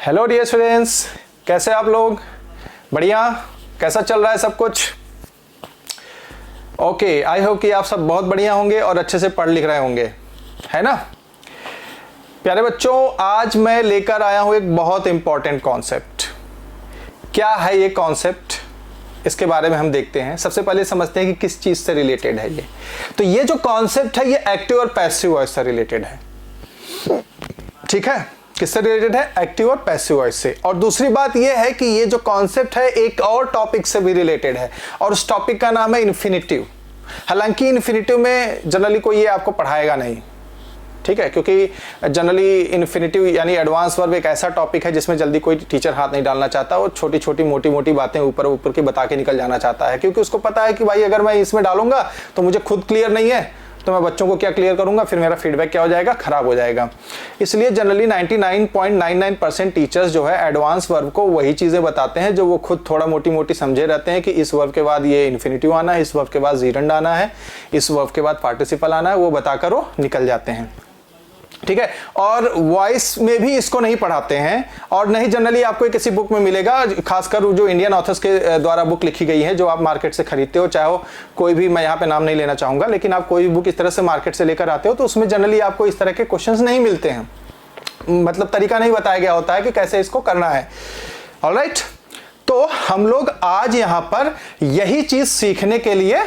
Hello dear students, कैसे आप लोग? बढ़िया? कैसा चल रहा है सब कुछ? ओके, आई होप कि आप सब बहुत बढ़िया होंगे और अच्छे से पढ़ लिख रहे होंगे, है ना? प्यारे बच्चों, आज मैं लेकर आया हूं एक बहुत इंपॉर्टेंट कॉन्सेप्ट। क्या है ये कॉन्सेप्ट, इसके बारे में हम देखते हैं। सबसे पहले समझते हैं कि किस चीज से रिलेटेड है ये। तो ये जो कॉन्सेप्ट है ये एक्टिव और पैसिव वॉइस से रिलेटेड है। ठीक है, किससे रिलेटेड है? एक्टिव और पैसिव वॉइस से। और दूसरी बात यह है कि ये जो कॉन्सेप्ट है एक और टॉपिक से भी रिलेटेड है और उस टॉपिक का नाम है इन्फिनिटिव। हालांकि इन्फिनिटिव में जनरली कोई ये आपको पढ़ाएगा नहीं, ठीक है, क्योंकि जनरली इन्फिनिटिव यानी एडवांस वर्ब एक ऐसा टॉपिक है जिसमें जल्दी कोई टीचर हाथ नहीं डालना चाहता और छोटी छोटी मोटी मोटी बातें ऊपर ऊपर की बता के निकल जाना चाहता है, क्योंकि उसको पता है कि भाई अगर मैं इसमें डालूंगा तो मुझे खुद क्लियर नहीं है तो मैं बच्चों को क्या क्लियर करूंगा, फिर मेरा फीडबैक क्या हो जाएगा, खराब हो जाएगा। इसलिए जनरली 99.99% टीचर्स जो है एडवांस वर्ब को वही चीजें बताते हैं जो वो खुद थोड़ा मोटी मोटी समझे रहते हैं कि इस वर्ब के बाद ये इन्फिनिटिव आना है, इस वर्ब के बाद जीरंड आना है, इस वर्ब के बाद पार्टिसिपल आना है, वो बताकर वो निकल जाते हैं। ठीक है, और वॉइस में भी इसको नहीं पढ़ाते हैं और नहीं जनरली आपको किसी बुक में मिलेगा, खासकर जो इंडियन ऑथर्स के द्वारा बुक लिखी गई है जो आप मार्केट से खरीदते हो, चाहे कोई भी, मैं यहाँ पे नाम नहीं लेना चाहूंगा, लेकिन आप कोई भी बुक इस तरह से मार्केट से लेकर आते हो तो उसमें जनरली आपको इस तरह के क्वेश्चंस नहीं मिलते हैं। मतलब तरीका नहीं बताया गया होता है कि कैसे इसको करना है। ऑलराइट, तो हम लोग आज यहाँ पर यही चीज सीखने के लिए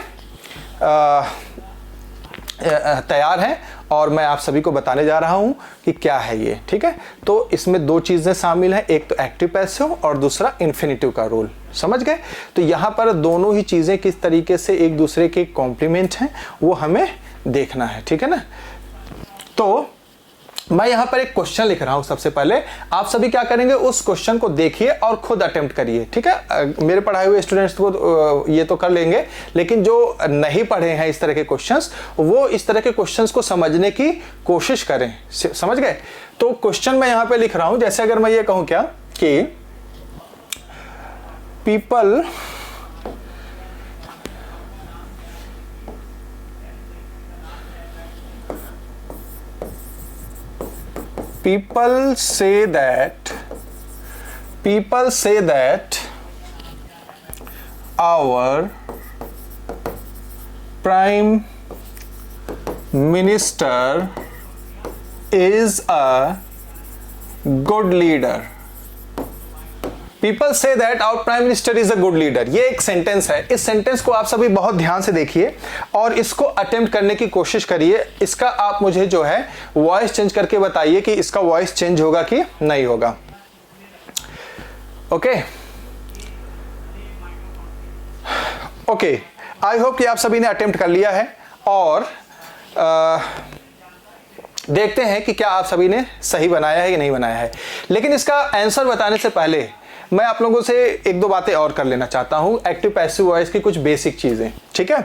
तैयार हैं और मैं आप सभी को बताने जा रहा हूं कि क्या है ये। ठीक है, तो इसमें दो चीजें शामिल हैं, एक तो एक्टिव पैसिव और दूसरा इन्फिनिटिव का रोल। समझ गए? तो यहां पर दोनों ही चीजें किस तरीके से एक दूसरे के कॉम्प्लीमेंट हैं वो हमें देखना है। ठीक है ना? तो मैं यहां पर एक क्वेश्चन लिख रहा हूं। सबसे पहले आप सभी क्या करेंगे, उस क्वेश्चन को देखिए और खुद अटेम्प्ट करिए। ठीक है, मेरे पढ़ाए हुए स्टूडेंट्स को ये तो कर लेंगे, लेकिन जो नहीं पढ़े हैं इस तरह के क्वेश्चंस, वो इस तरह के क्वेश्चंस को समझने की कोशिश करें। समझ गए? तो क्वेश्चन मैं यहां पे लिख रहा हूं, जैसे अगर मैं ये कहूं क्या कि people say that our prime minister is a good leader. People say that our prime minister is a good leader. ये एक सेंटेंस है। इस सेंटेंस को आप सभी बहुत ध्यान से देखिए और इसको अटेम्प्ट करने की कोशिश करिए। इसका आप मुझे जो है वॉइस चेंज करके बताइए कि इसका वॉइस चेंज होगा कि नहीं होगा। ओके ओके, आई होप कि आप सभी ने अटेम्प्ट कर लिया है और देखते हैं कि क्या आप सभी ने सही बनाया है कि नहीं बनाया है। लेकिन इसका आंसर बताने से पहले मैं आप लोगों से एक दो बातें और कर लेना चाहता हूं, एक्टिव पैसिव वॉइस की कुछ बेसिक चीजें। ठीक है,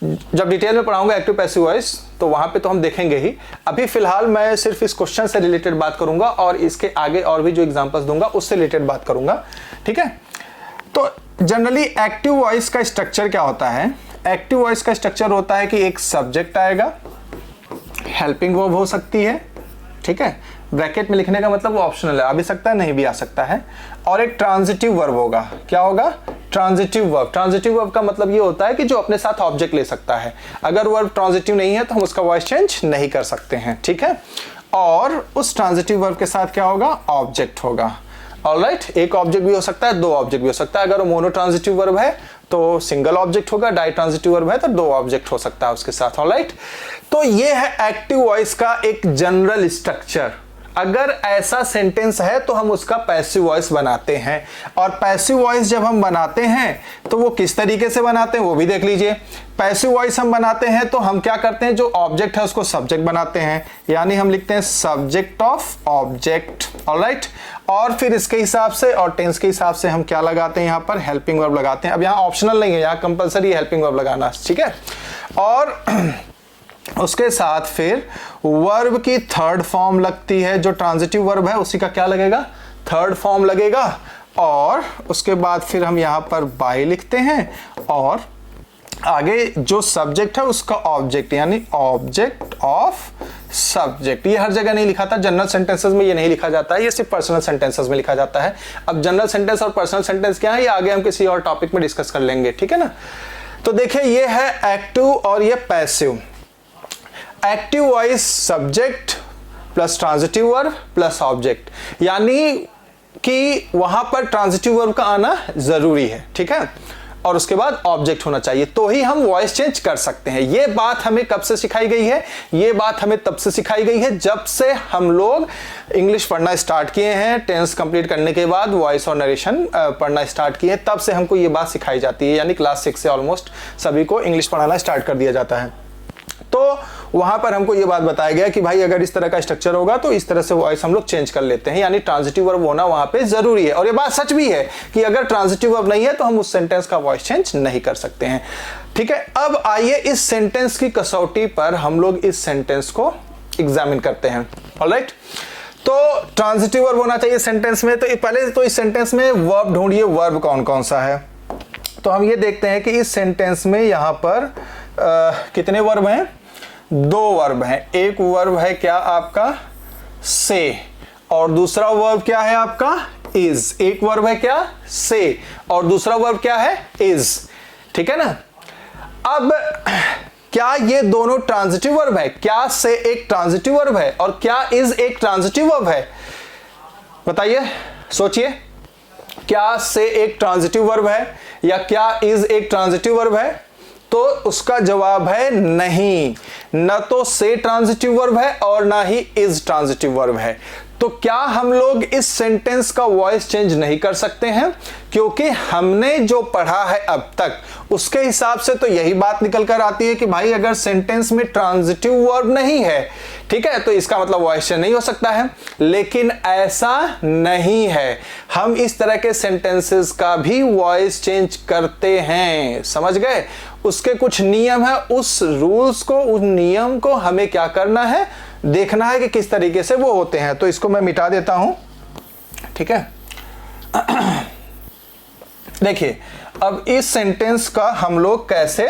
जब डिटेल में पढ़ाऊंगा एक्टिव पैसिव वॉइस तो वहां पे तो हम देखेंगे ही। अभी फिलहाल मैं सिर्फ इस क्वेश्चन से रिलेटेड बात करूंगा और इसके आगे और भी जो एग्जांपल्स दूंगा उससे रिलेटेड बात करूंगा। ठीक है, तो जनरली एक्टिव वॉइस का स्ट्रक्चर क्या होता है? एक्टिव वॉइस का स्ट्रक्चर होता है कि एक सब्जेक्ट आएगा, हेल्पिंग वर्ब हो सकती है, ठीक है, ब्रैकेट में लिखने का मतलब वो ऑप्शनल है, आ भी सकता है नहीं भी आ सकता है, और एक ट्रांजिटिव वर्ब होगा। क्या होगा? Transitive verb. ट्रांजिटिव वर्ब का मतलब ये होता है कि जो अपने साथ ऑब्जेक्ट ले सकता है। अगर वर्ब ट्रांजिटिव नहीं है तो हम उसका वॉइस चेंज नहीं कर सकते हैं। ठीक है, और उस ट्रांजिटिव वर्ब के साथ क्या होगा? ऑब्जेक्ट होगा। ऑलराइट, एक ऑब्जेक्ट भी हो सकता है, दो ऑब्जेक्ट भी हो सकता है। अगर वो मोनो ट्रांजिटिव वर्ब है तो सिंगल ऑब्जेक्ट होगा, डाई ट्रांजिटिव वर्ब है तो दो ऑब्जेक्ट हो सकता है उसके साथ। ऑलराइट, तो ये है एक्टिव वॉइस का एक जनरल स्ट्रक्चर। अगर ऐसा सेंटेंस है तो हम उसका पैसिव वॉइस बनाते हैं, और पैसिव वॉइस जब हम बनाते हैं तो वो किस तरीके से बनाते हैं वो भी देख लीजिए। पैसिव वॉइस हम बनाते हैं तो हम क्या करते हैं, जो ऑब्जेक्ट है उसको सब्जेक्ट बनाते हैं, यानी हम लिखते हैं सब्जेक्ट ऑफ ऑब्जेक्ट। ऑलराइट, और फिर इसके हिसाब से और टेंस के हिसाब से हम क्या लगाते हैं, यहाँ पर हेल्पिंग वर्ब लगाते हैं। अब यहाँ ऑप्शनल नहीं है, यहाँ कंपलसरी हेल्पिंग वर्ब लगाना। ठीक है, और उसके साथ फिर वर्ब की थर्ड फॉर्म लगती है, जो ट्रांजिटिव वर्ब है उसी का क्या लगेगा? थर्ड फॉर्म लगेगा। और उसके बाद फिर हम यहाँ पर बाय लिखते हैं और आगे जो सब्जेक्ट है उसका ऑब्जेक्ट, यानी ऑब्जेक्ट ऑफ सब्जेक्ट। ये हर जगह नहीं लिखा था, जनरल सेंटेंसेस में ये नहीं लिखा जाता है, ये सिर्फ पर्सनल सेंटेंसेस में लिखा जाता है। अब जनरल सेंटेंस और पर्सनल सेंटेंस क्या है, ये आगे हम किसी और टॉपिक में डिस्कस कर लेंगे, ठीक है ना। तो देखिए ये है एक्टिव और ये passive. Active voice subject plus transitive verb plus object, यानी कि वहां पर ट्रांजिटिव वर्ब का आना जरूरी है, ठीक है, और उसके बाद ऑब्जेक्ट होना चाहिए, तो ही हम वॉइस चेंज कर सकते हैं। ये बात हमें कब से सिखाई गई है, ये बात हमें तब से सिखाई गई है जब से हम लोग इंग्लिश पढ़ना स्टार्ट किए हैं। टेंस कंप्लीट करने के बाद वॉइस और नरेशन पढ़ना स्टार्ट किए, तब से हमको ये बात सिखाई जाती है, यानी क्लास 6 से ऑलमोस्ट सभी को इंग्लिश पढ़ाना स्टार्ट कर दिया जाता है। तो वहां पर हमको ये बात बताया गया कि भाई अगर इस तरह का स्ट्रक्चर होगा तो इस तरह से वॉइस हम लोग चेंज कर लेते हैं, यानी ट्रांजिटिव वर्ब होना वहां पे जरूरी है। और ये बात सच भी है कि अगर ट्रांजिटिव वर्ब नहीं है तो हम उस सेंटेंस का वॉइस चेंज नहीं कर सकते हैं, ठीक है। अब आइए इस सेंटेंस की कसौटी पर हम लोग इस सेंटेंस को एग्जामिन करते हैं। ऑलराइट, तो ट्रांजिटिव वर्ब होना चाहिए सेंटेंस में, तो पहले तो इस सेंटेंस में वर्ब ढूंढिए, वर्ब कौन कौन सा है। तो हम ये देखते हैं कि इस सेंटेंस में यहां पर कितने वर्ब हैं, 2 वर्ब हैं। एक वर्ब है क्या आपका से, और दूसरा वर्ब क्या है आपका इज। एक वर्ब है क्या से, और दूसरा वर्ब क्या है इज, ठीक है ना। अब क्या ये दोनों ट्रांजिटिव वर्ब है, क्या से एक ट्रांजिटिव वर्ब है और क्या इज एक ट्रांजिटिव वर्ब है, बताइए, सोचिए। क्या से एक ट्रांजिटिव वर्ब है या क्या इज एक ट्रांजिटिव वर्ब है, तो उसका जवाब है नहीं, न तो से ट्रांजिटिव वर्ब है और ना ही इज ट्रांजिटिव वर्ब है। तो क्या हम लोग इस सेंटेंस का वॉइस चेंज नहीं कर सकते हैं, क्योंकि हमने जो पढ़ा है अब तक उसके हिसाब से तो यही बात निकल कर आती है कि भाई अगर सेंटेंस में ट्रांजिटिव वर्ब नहीं है, ठीक है, तो इसका मतलब वॉइस चेंज नहीं हो सकता है। लेकिन ऐसा नहीं है, हम इस तरह के सेंटेंसेस का भी वॉइस चेंज करते हैं, समझ गए। उसके कुछ नियम है, उस रूल्स को, उस नियम को हमें क्या करना है, देखना है कि किस तरीके से वो होते हैं। तो इसको मैं मिटा देता हूं, ठीक है। देखिए अब इस सेंटेंस का हम लोग कैसे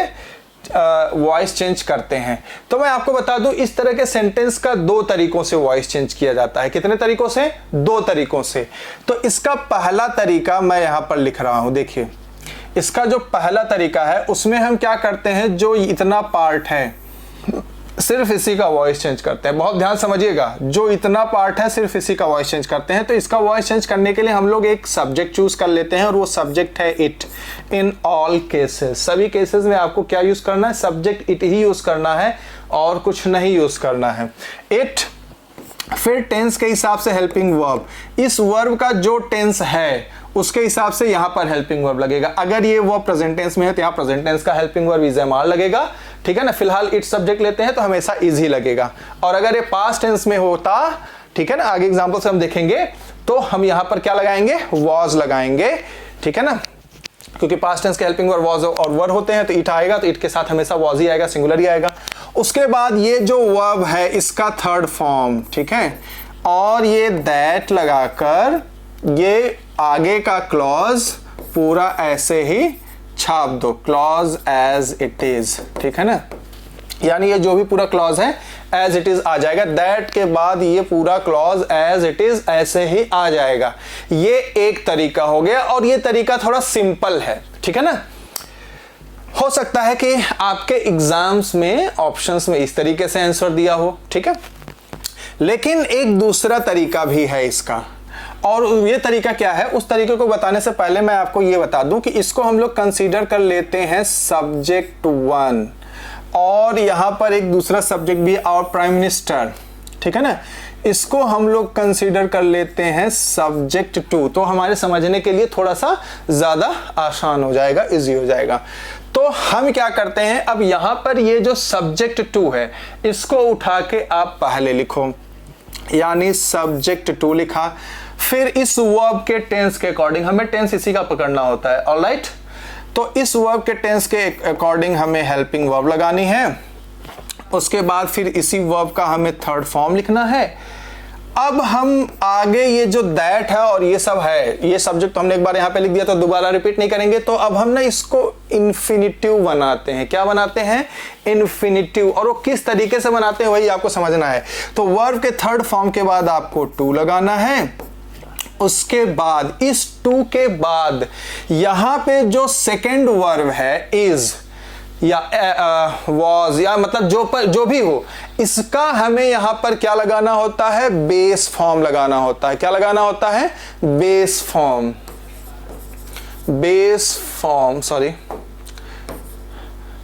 वॉइस चेंज करते हैं, तो मैं आपको बता दूं इस तरह के सेंटेंस का 2 तरीकों से वॉइस चेंज किया जाता है। कितने तरीकों से, 2 तरीकों से। तो इसका पहला तरीका मैं यहां पर लिख रहा हूं, देखिए इसका जो पहला तरीका है उसमें हम क्या करते हैं, जो इतना पार्ट है सिर्फ इसी का वॉइस चेंज करते हैं। बहुत ध्यान समझिएगा, जो इतना पार्ट है सिर्फ इसी का वॉइस चेंज करते हैं। तो इसका वॉइस चेंज करने के लिए हम लोग एक सब्जेक्ट चूज कर लेते हैं और वो सब्जेक्ट है इट। इन ऑल केसेस, सभी केसेस में आपको क्या यूज करना है, सब्जेक्ट इट ही यूज करना है और कुछ नहीं यूज करना है। इट, फिर टेंस के हिसाब से हेल्पिंग वर्ब, इस वर्ब का जो टेंस है उसके हिसाब से यहां पर हेल्पिंग वर्ब लगेगा। अगर ये वर्ब प्रेजेंट टेंस में है तो यहां प्रेजेंट टेंस का helping verb is am are लगेगा, ठीक है ना। फिलहाल इट सब्जेक्ट लेते हैं तो हमेशा इज ही लगेगा। और अगर ये पास्ट टेंस में होता, ठीक है ना, आगे एग्जांपल से हम देखेंगे, तो हम यहां पर क्या लगाएंगे, वॉज लगाएंगे, ठीक है ना, क्योंकि पास्ट टेंस के हेल्पिंग वर्ब वॉज और वर होते हैं। तो इट आएगा तो इट के साथ हमेशा वॉज ही आएगा, सिंगुलर ही आएगा। उसके बाद ये जो वर्ब है इसका थर्ड फॉर्म, ठीक है, और ये दैट लगाकर ये आगे का क्लॉज पूरा ऐसे ही छाप दो, क्लॉज एज इट इज, ठीक है ना, यानी ये जो भी पूरा क्लॉज है एज इट इज आ जाएगा। दैट के बाद ये पूरा क्लॉज एज इट इज ऐसे ही आ जाएगा। ये एक तरीका हो गया और ये तरीका थोड़ा सिंपल है, ठीक है ना। हो सकता है कि आपके एग्जाम्स में ऑप्शंस में इस तरीके से आंसर दिया हो, ठीक है, लेकिन एक दूसरा तरीका भी है इसका। और ये तरीका क्या है, उस तरीके को बताने से पहले मैं आपको ये बता दूं कि इसको हम लोग कंसीडर कर लेते हैं सब्जेक्ट 1, और यहां पर एक दूसरा सब्जेक्ट भी और प्राइम मिनिस्टर, ठीक है ना, इसको हम लोग कंसीडर कर लेते हैं सब्जेक्ट 2। तो हमारे समझने के लिए थोड़ा सा ज्यादा आसान हो जाएगा, इजी हो जाएगा। तो हम क्या करते हैं, अब यहां पर ये जो सब्जेक्ट 2 है इसको उठा के आप पहले लिखो, यानी सब्जेक्ट 2 लिखा। फिर इस वर्ब के टेंस के अकॉर्डिंग, हमें टेंस इसी का पकड़ना होता है, ऑलराइट। तो इस वर्ब के टेंस के अकॉर्डिंग हमें हेल्पिंग वर्ब लगानी है। उसके बाद फिर इसी वर्ब का हमें थर्ड फॉर्म लिखना है। अब हम आगे ये जो दैट है और ये सब है, ये सब्जेक्ट तो हमने एक बार यहाँ पे लिख दिया तो दोबारा रिपीट नहीं करेंगे। तो अब हम ना इसको इन्फिनिटिव बनाते हैं। क्या बनाते हैं? इन्फिनिटिव। और वो किस तरीके से बनाते हैं वही आपको समझना है। तो वर्ब के थर्ड फॉर्म के बाद आपको टू लगाना है। उसके बाद इस टू के बाद यहां पे जो सेकेंड वर्ब है इज या वॉज या मतलब जो भी हो, इसका हमें यहां पर क्या लगाना होता है? बेस फॉर्म लगाना होता है। क्या लगाना होता है? Base form. Base form, sorry,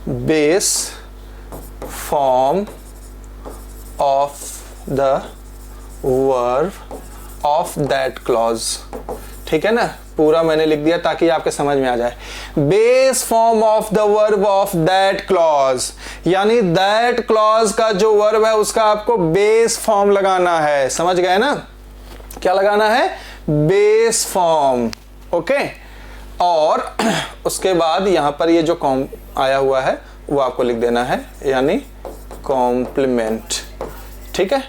base form of the verb of that clause. ठीक है ना, पूरा मैंने लिख दिया ताकि आपके समझ में आ जाए। Base form of the verb of that clause, यानी दैट क्लॉज का जो वर्ब है उसका आपको बेस फॉर्म लगाना है। समझ गए ना? क्या लगाना है? Base form. ओके। और उसके बाद यहां पर ये जो कॉम आया हुआ है वो आपको लिख देना है, यानी कॉम्प्लीमेंट। ठीक है,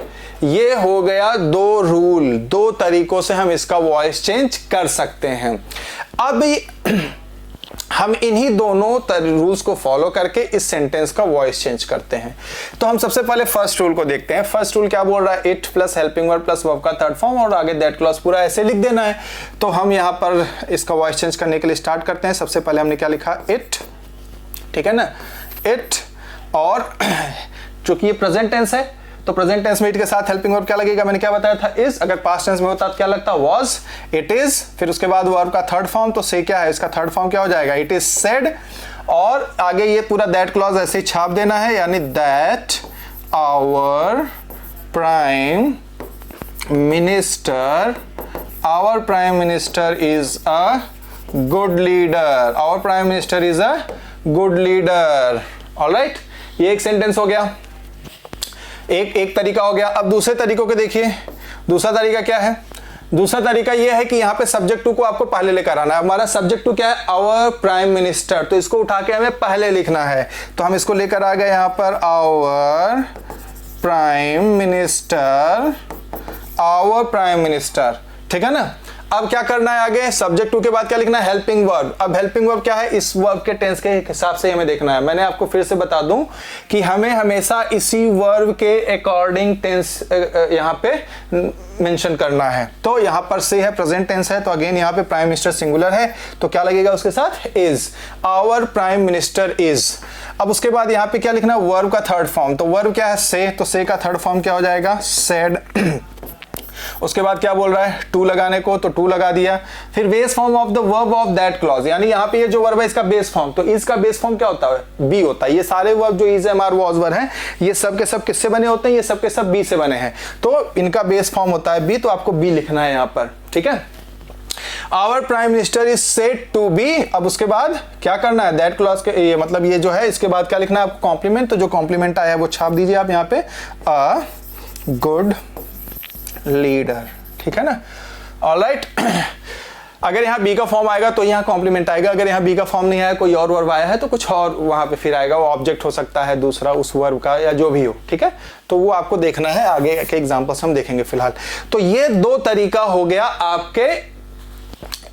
ये हो गया दो रूल। दो तरीकों से हम इसका वॉइस चेंज कर सकते हैं। अब हम इन्हीं दोनों रूल्स को फॉलो करके इस सेंटेंस का वॉइस चेंज करते हैं। तो हम सबसे पहले फर्स्ट रूल को देखते हैं। फर्स्ट रूल क्या बोल रहा है? It plus helping verb plus verb का थर्ड फॉर्म और आगे दैट क्लॉज पूरा ऐसे लिख देना है। तो हम यहां पर इसका वॉइस चेंज करने के लिए स्टार्ट करते हैं। सबसे पहले हमने क्या लिखा? इट। ठीक है ना, इट। और चूंकि ये प्रेजेंट टेंस है तो प्रेजेंट टेंस में इट के साथ हेल्पिंग वर्ब क्या लगेगा? मैंने क्या बताया था? इज। अगर पास्ट टेंस में होता तो क्या लगता? वॉज। It is. फिर उसके बाद वर्ब का थर्ड फॉर्म, तो से क्या है? इसका थर्ड फॉर्म क्या हो जाएगा? It is said. और आगे ये पूरा दैट क्लॉज ऐसे ही छाप देना है, यानी that our prime minister, our prime minister is a good leader. Our prime minister is a good leader. Alright, ये एक सेंटेंस हो गया, एक तरीका हो गया। अब दूसरे तरीकों को देखिए। दूसरा तरीका क्या है? दूसरा तरीका यह है कि यहां पे सब्जेक्ट टू को आपको पहले लेकर आना है। हमारा सब्जेक्ट टू क्या है? Our prime minister. तो इसको उठा के हमें पहले लिखना है। तो हम इसको लेकर आ गए यहां पर, our prime minister, our prime minister. ठीक है ना। अब क्या करना है आगे? सब्जेक्ट टू के बाद क्या लिखना है? Helping verb. अब हेल्पिंग वर्ब क्या है? इस वर्ब के टेंस के हिसाब से हमें देखना है। मैंने आपको फिर से बता दूं कि हमें हमेशा इसी वर्ब के अकॉर्डिंग टेंस यहां पे मेंशन करना है। तो यहां पर से है, प्रेजेंट टेंस है, तो अगेन यहां पे प्राइम मिनिस्टर सिंगुलर है, तो क्या लगेगा उसके साथ? Is. Our prime minister is. अब उसके बाद यहां पे क्या लिखना? वर्ब का थर्ड फॉर्म। तो वर्ब क्या है? से। तो से का थर्ड फॉर्म क्या हो जाएगा? सेड। उसके बाद क्या बोल रहा है? टू लगाने को, तो टू लगा दिया। फिर base form of the verb of that clause, यानी यहाँ पे ये जो वर्ब है इसका बेस फॉर्म। तो इसका बेस फॉर्म क्या होता है? बी होता है। ये सारे वर्ब जो इज, एम, आर, वॉज, वर हैं, ये सब के सब किससे बने होते हैं? ये सब के सब बी से बने हैं। तो इनका बेस फॉर्म होता है बी, तो आपको बी लिखना है यहाँ पर। ठीक है, our prime minister is said to be. अब उसके बाद क्या करना है? दैट क्लॉज के ये मतलब ये जो है, इसके बाद क्या लिखना है आपको? कॉम्प्लीमेंट। तो जो कॉम्प्लीमेंट आया है वो छाप दीजिए आप यहाँ पे, अ गुड लीडर। ठीक है ना। ऑलराइट, अगर यहाँ बी का फॉर्म आएगा तो यहाँ कॉम्प्लीमेंट आएगा। अगर यहाँ बी का फॉर्म नहीं आया, कोई और वर्ब आया है, तो कुछ और वहां पे फिर आएगा। वो ऑब्जेक्ट हो सकता है दूसरा उस वर्ब का, या जो भी हो। ठीक है, तो वो आपको देखना है। आगे के एग्जांपल्स हम देखेंगे फिलहाल। तो ये दो तरीका हो गया आपके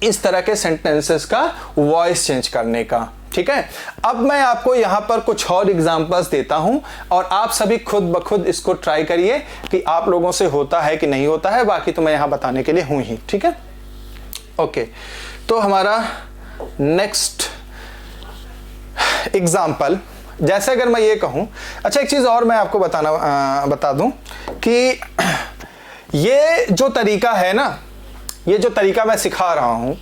इस तरह के सेंटेंसेस का वॉइस चेंज करने का। ठीक है, अब मैं आपको यहां पर कुछ और एग्जांपल्स देता हूं और आप सभी खुद ब खुद इसको ट्राई करिए कि आप लोगों से होता है कि नहीं होता है। बाकी तो मैं यहां बताने के लिए हूं ही। ठीक है, ओके। तो हमारा नेक्स्ट एग्जांपल, जैसे अगर मैं ये कहूं, अच्छा एक चीज और मैं आपको बता दूं कि ये जो तरीका है ना, ये जो तरीका मैं सिखा रहा हूं,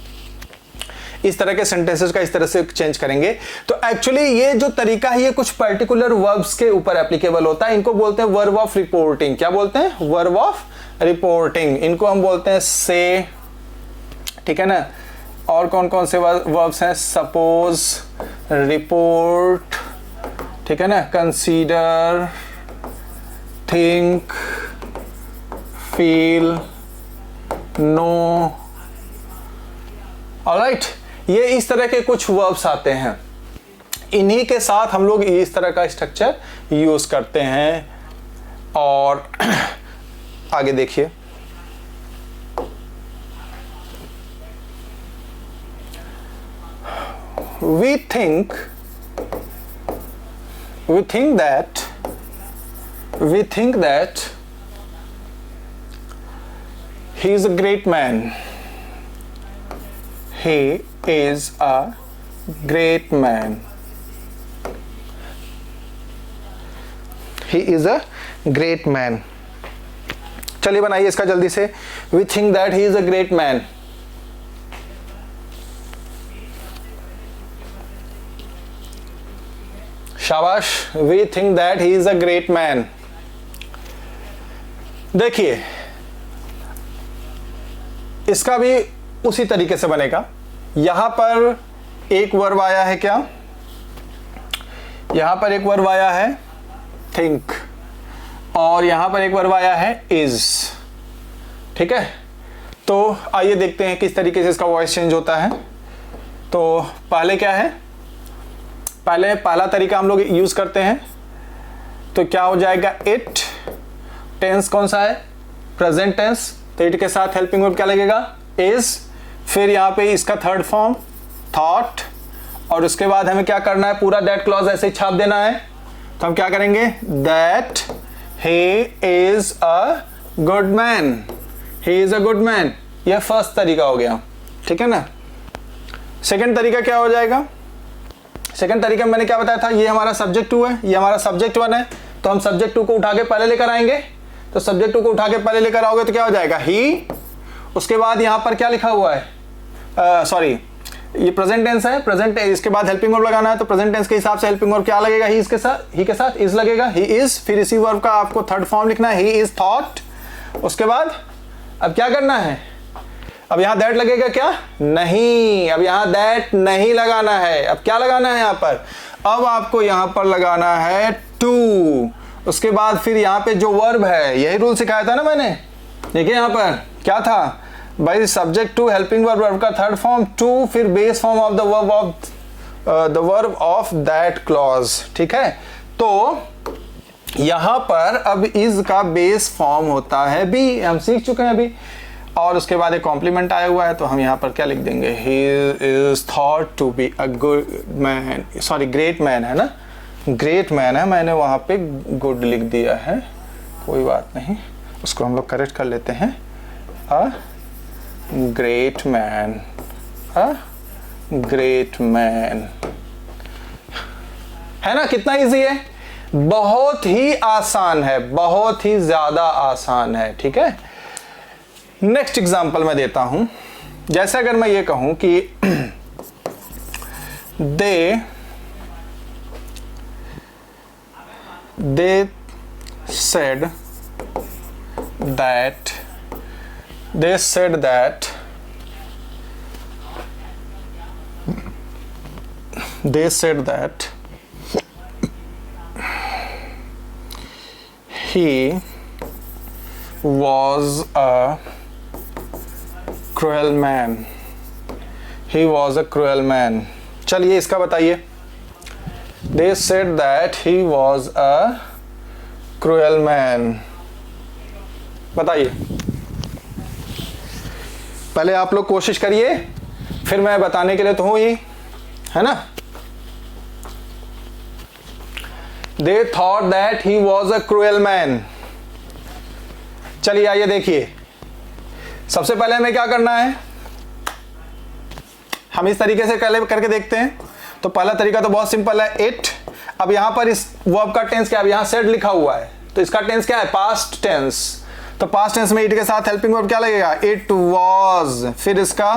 इस तरह के सेंटेंसेस का इस तरह से चेंज करेंगे, तो एक्चुअली ये जो तरीका है ये कुछ पर्टिकुलर वर्ब्स के ऊपर एप्लीकेबल होता है। इनको बोलते हैं वर्ब ऑफ रिपोर्टिंग। क्या बोलते हैं? Verb of reporting. इनको हम बोलते हैं से। ठीक है ना। और कौन कौन से वर्ब्स हैं? सपोज, रिपोर्ट, ठीक है ना, consider, think, feel, know. Alright, ये इस तरह के कुछ वर्ब्स आते हैं। इन्हीं के साथ हम लोग इस तरह का स्ट्रक्चर यूज करते हैं। और आगे देखिए, we think that he is a great man. He is a great man. He is a great man. चलिए बनाइए इसका जल्दी से. We think that he is a great man. शाबाश. We think that he is a great man. देखिए इसका भी उसी तरीके से बनेगा. यहां पर एक वर्ब आया है क्या? यहां पर एक वर्ब आया है think और यहां पर एक वर्ब आया है is. ठीक है, तो आइए देखते हैं किस तरीके से इसका वॉइस चेंज होता है. तो पहले क्या है, पहला तरीका हम लोग यूज करते हैं. तो क्या हो जाएगा, इट. टेंस कौन सा है, प्रेजेंट टेंस. तो इट के साथ हेल्पिंग वर्ब क्या लगेगा, इज. फिर यहाँ पे इसका थर्ड फॉर्म थॉट और उसके बाद हमें क्या करना है, पूरा दैट क्लॉज ऐसे ही छाप देना है. तो हम क्या करेंगे, that he is a good man. He is a good man. यह फर्स्ट तरीका हो गया. ठीक है ना. सेकंड तरीका क्या हो जाएगा, सेकंड तरीके में मैंने क्या बताया था, ये हमारा सब्जेक्ट 2 है, ये हमारा सब्जेक्ट 1 है. तो हम सब्जेक्ट 2 को उठा के पहले लेकर आएंगे. तो सब्जेक्ट 2 को उठा के पहले लेकर आओगे तो क्या हो जाएगा, ही. उसके बाद यहां पर क्या लिखा हुआ है, सॉरी ये प्रेजेंट टेंस है, प्रेजेंट. इसके बाद हेल्पिंग वर्ब लगाना है. तो प्रेजेंट टेंस के हिसाब से हेल्पिंग वर्ब क्या लगेगा, ही इसके साथ, ही के साथ इज लगेगा, ही इज. फिर इसी वर्ब का आपको थर्ड फॉर्म लिखना है, ही इज थॉट. उसके बाद अब क्या करना है, अब यहां दैट लगेगा क्या, नहीं. अब यहां दैट नहीं लगाना है. अब क्या लगाना है यहां पर, अब आपको यहां पर लगाना है टू. उसके बाद फिर यहां पे जो वर्ब है, यही रूल सिखाया था ना मैंने. देखिए यहां पर क्या था भाई, सब्जेक्ट 2 हेल्पिंग वर्ब, वर्ब का थर्ड फॉर्म 2, फिर base form of the verb of that clause. ठीक है, तो यहां पर अब इज का बेस फॉर्म होता है बी. हम सीख चुके हैं अभी. और उसके बाद एक कॉम्प्लीमेंट आया हुआ है. तो हम यहाँ पर क्या लिख देंगे, he is thought to be a good man, sorry great man है ना, ग्रेट मैन है. मैंने वहाँ पे गुड लिख दिया है, कोई बात नहीं, उसको हम लोग करेक्ट कर लेते हैं. A great man, a great man. है ना, कितना इजी है, बहुत ही आसान है, बहुत ही ज्यादा आसान है. ठीक है, नेक्स्ट एग्जाम्पल मैं देता हूं. जैसे अगर मैं ये कहूं कि दे said that he was a cruel man. He was a cruel man. चलिए इसका बताइए. They said that he was a cruel man. बताइए, पहले आप लोग कोशिश करिए, फिर मैं बताने के लिए तो हूं ही, है ना. They thought that he was a cruel man. चलिए आइए देखिए, सबसे पहले हमें क्या करना है, हम इस तरीके से करके देखते हैं. तो पहला तरीका तो बहुत सिंपल है, इट. अब यहां पर इस वर्ब का टेंस क्या है, यहां सेड लिखा हुआ है, तो इसका टेंस क्या है, पास्ट टेंस. तो पास्ट टेंस में इट के साथ हेल्पिंग वर्ब क्या लगेगा, इट वाज. फिर इसका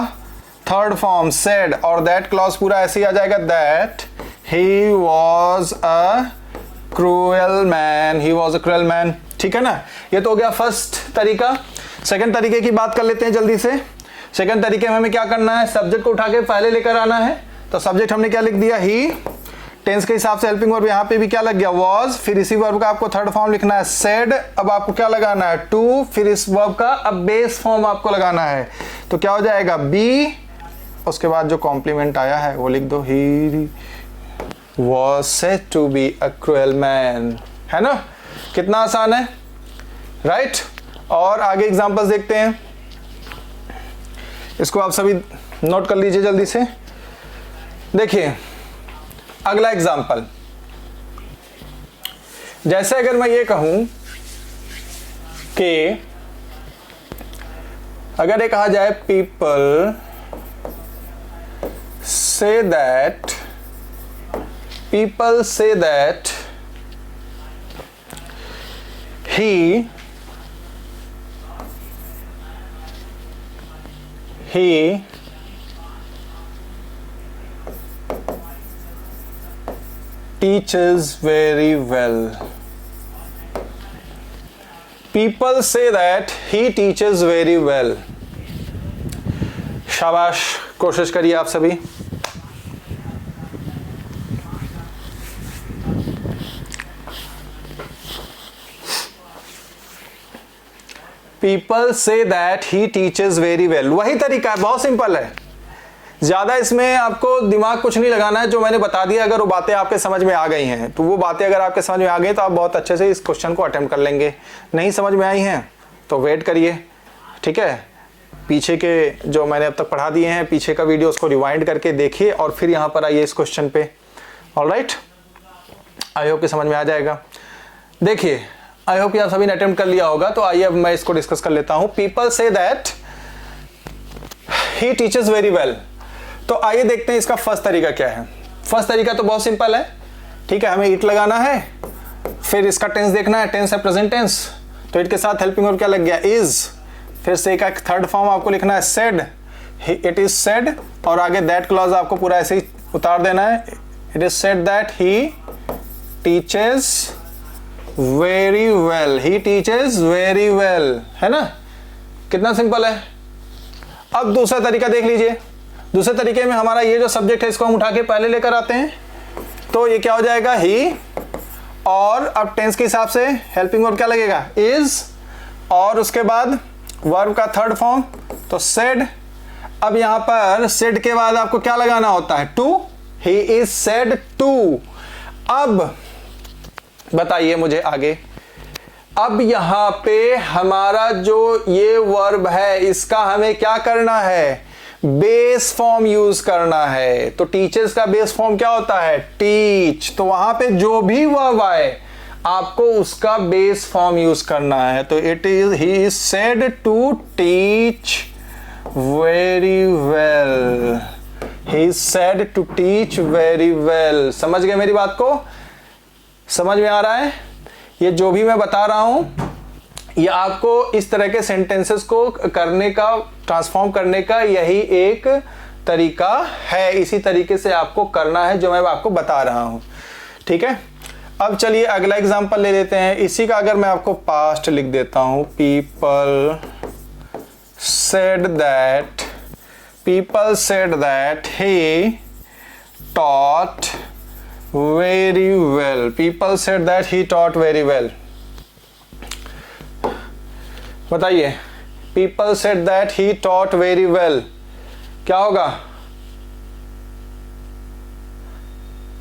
थर्ड फॉर्म सेड और दैट क्लॉज पूरा ऐसे ही आ जाएगा, that he was a cruel man, he was a cruel man. ठीक है ना, ये तो हो गया फर्स्ट तरीका. सेकंड तरीके की बात कर लेते हैं जल्दी से. सेकंड तरीके में हमें क्या करना है, सब्जेक्ट को उठा के पहले लेकर आना है. तो सब्जेक्ट हमने क्या लिख दिया, ही. टेंस के हिसाब से हेल्पिंग वर्ब यहाँ पे भी क्या लग गया, वाज. फिर इसी वर्ब का आपको थर्ड फॉर्म लिखना है, सेड. अब आपको क्या लगाना है, टू. फिर इस वर्ब का अब बेस फॉर्म आपको लगाना है. तो क्या हो जाएगा, बी. उसके बाद जो कॉम्प्लीमेंट आया है वो लिख दो, ही was said to be a cruel man. है ना, कितना आसान है, राइट. और आगे एग्जांपल्स देखते हैं, इसको आप सभी नोट कर लीजिए जल्दी से. देखिए अगला एग्जाम्पल, जैसे अगर मैं ये कहूं कि अगर ये कहा जाए पीपल से that he teaches very well. People say that he teaches very well. शाबाश, कोशिश करिए आप सभी। People say that he teaches very well. वही तरीका है, बहुत सिंपल है, ज़्यादा इसमें आपको दिमाग कुछ नहीं लगाना है। जो मैंने बता दिया, अगर वो बातें आपके समझ में आ गई हैं तो वो बातें अगर आपके समझ में आ गई तो आप बहुत अच्छे से इस क्वेश्चन को अटेम्प्ट कर लेंगे। नहीं समझ में आई हैं तो वेट करिए, ठीक है। पीछे के जो मैंने अब तक पढ़ा दिए हैं, पीछे का वीडियो उसको रिवाइंड करके देखिए और फिर यहाँ पर आइए इस क्वेश्चन पे। ऑलराइट, आई होप कि समझ में आ जाएगा। देखिए, आई होप कि आप सभी ने अटेम्प्ट कर लिया होगा, तो आइए अब मैं इसको डिस्कस कर लेता हूँ। पीपल से that he teaches very well. तो आइए देखते हैं इसका फर्स्ट तरीका क्या है। फर्स्ट तरीका तो बहुत सिंपल है, ठीक है। हमें इट लगाना है, फिर इसका टेंस देखना है, टेंस है प्रेजेंट टेंस, तो इट के साथ हेल्पिंग वर्ब क्या लग गया, इज। फिर से एक थर्ड फॉर्म आपको लिखना है सेड, इट इज सेड, और आगे दैट क्लॉज आपको पूरा ऐसे ही उतार देना है। It is said that he teaches very well, he teaches very well, है ना। कितना सिंपल है। अब दूसरा तरीका देख लीजिए। दूसरे तरीके में हमारा ये जो सब्जेक्ट है इसको हम उठा के पहले लेकर आते हैं, तो ये क्या हो जाएगा, ही, और अब टेंस के हिसाब से हेल्पिंग वर्ब क्या लगेगा, इज, और उसके बाद वर्ब का थर्ड फॉर्म तो सेड। अब यहां पर सेड के बाद आपको क्या लगाना होता है, to, he is said to. अब बताइए मुझे आगे, अब यहां पे हमारा जो ये वर्ब है इसका हमें क्या करना है, बेस फॉर्म यूज करना है। तो टीचर्स का बेस फॉर्म क्या होता है, टीच। तो वहां पे जो भी वर्ब आए आपको उसका बेस फॉर्म यूज करना है। तो it is, he is said to teach very well, he is said to teach very well. समझ गए मेरी बात को, समझ में आ रहा है। ये जो भी मैं बता रहा हूं ये आपको इस तरह के सेंटेंसेस को करने का, ट्रांसफॉर्म करने का यही एक तरीका है। इसी तरीके से आपको करना है जो मैं आपको बता रहा हूं, ठीक है। अब चलिए अगला एग्जांपल ले लेते हैं। इसी का अगर मैं आपको पास्ट लिख देता हूं, people said that he taught very well. People said that he taught very well. बताइए, people said that he taught very well, क्या होगा,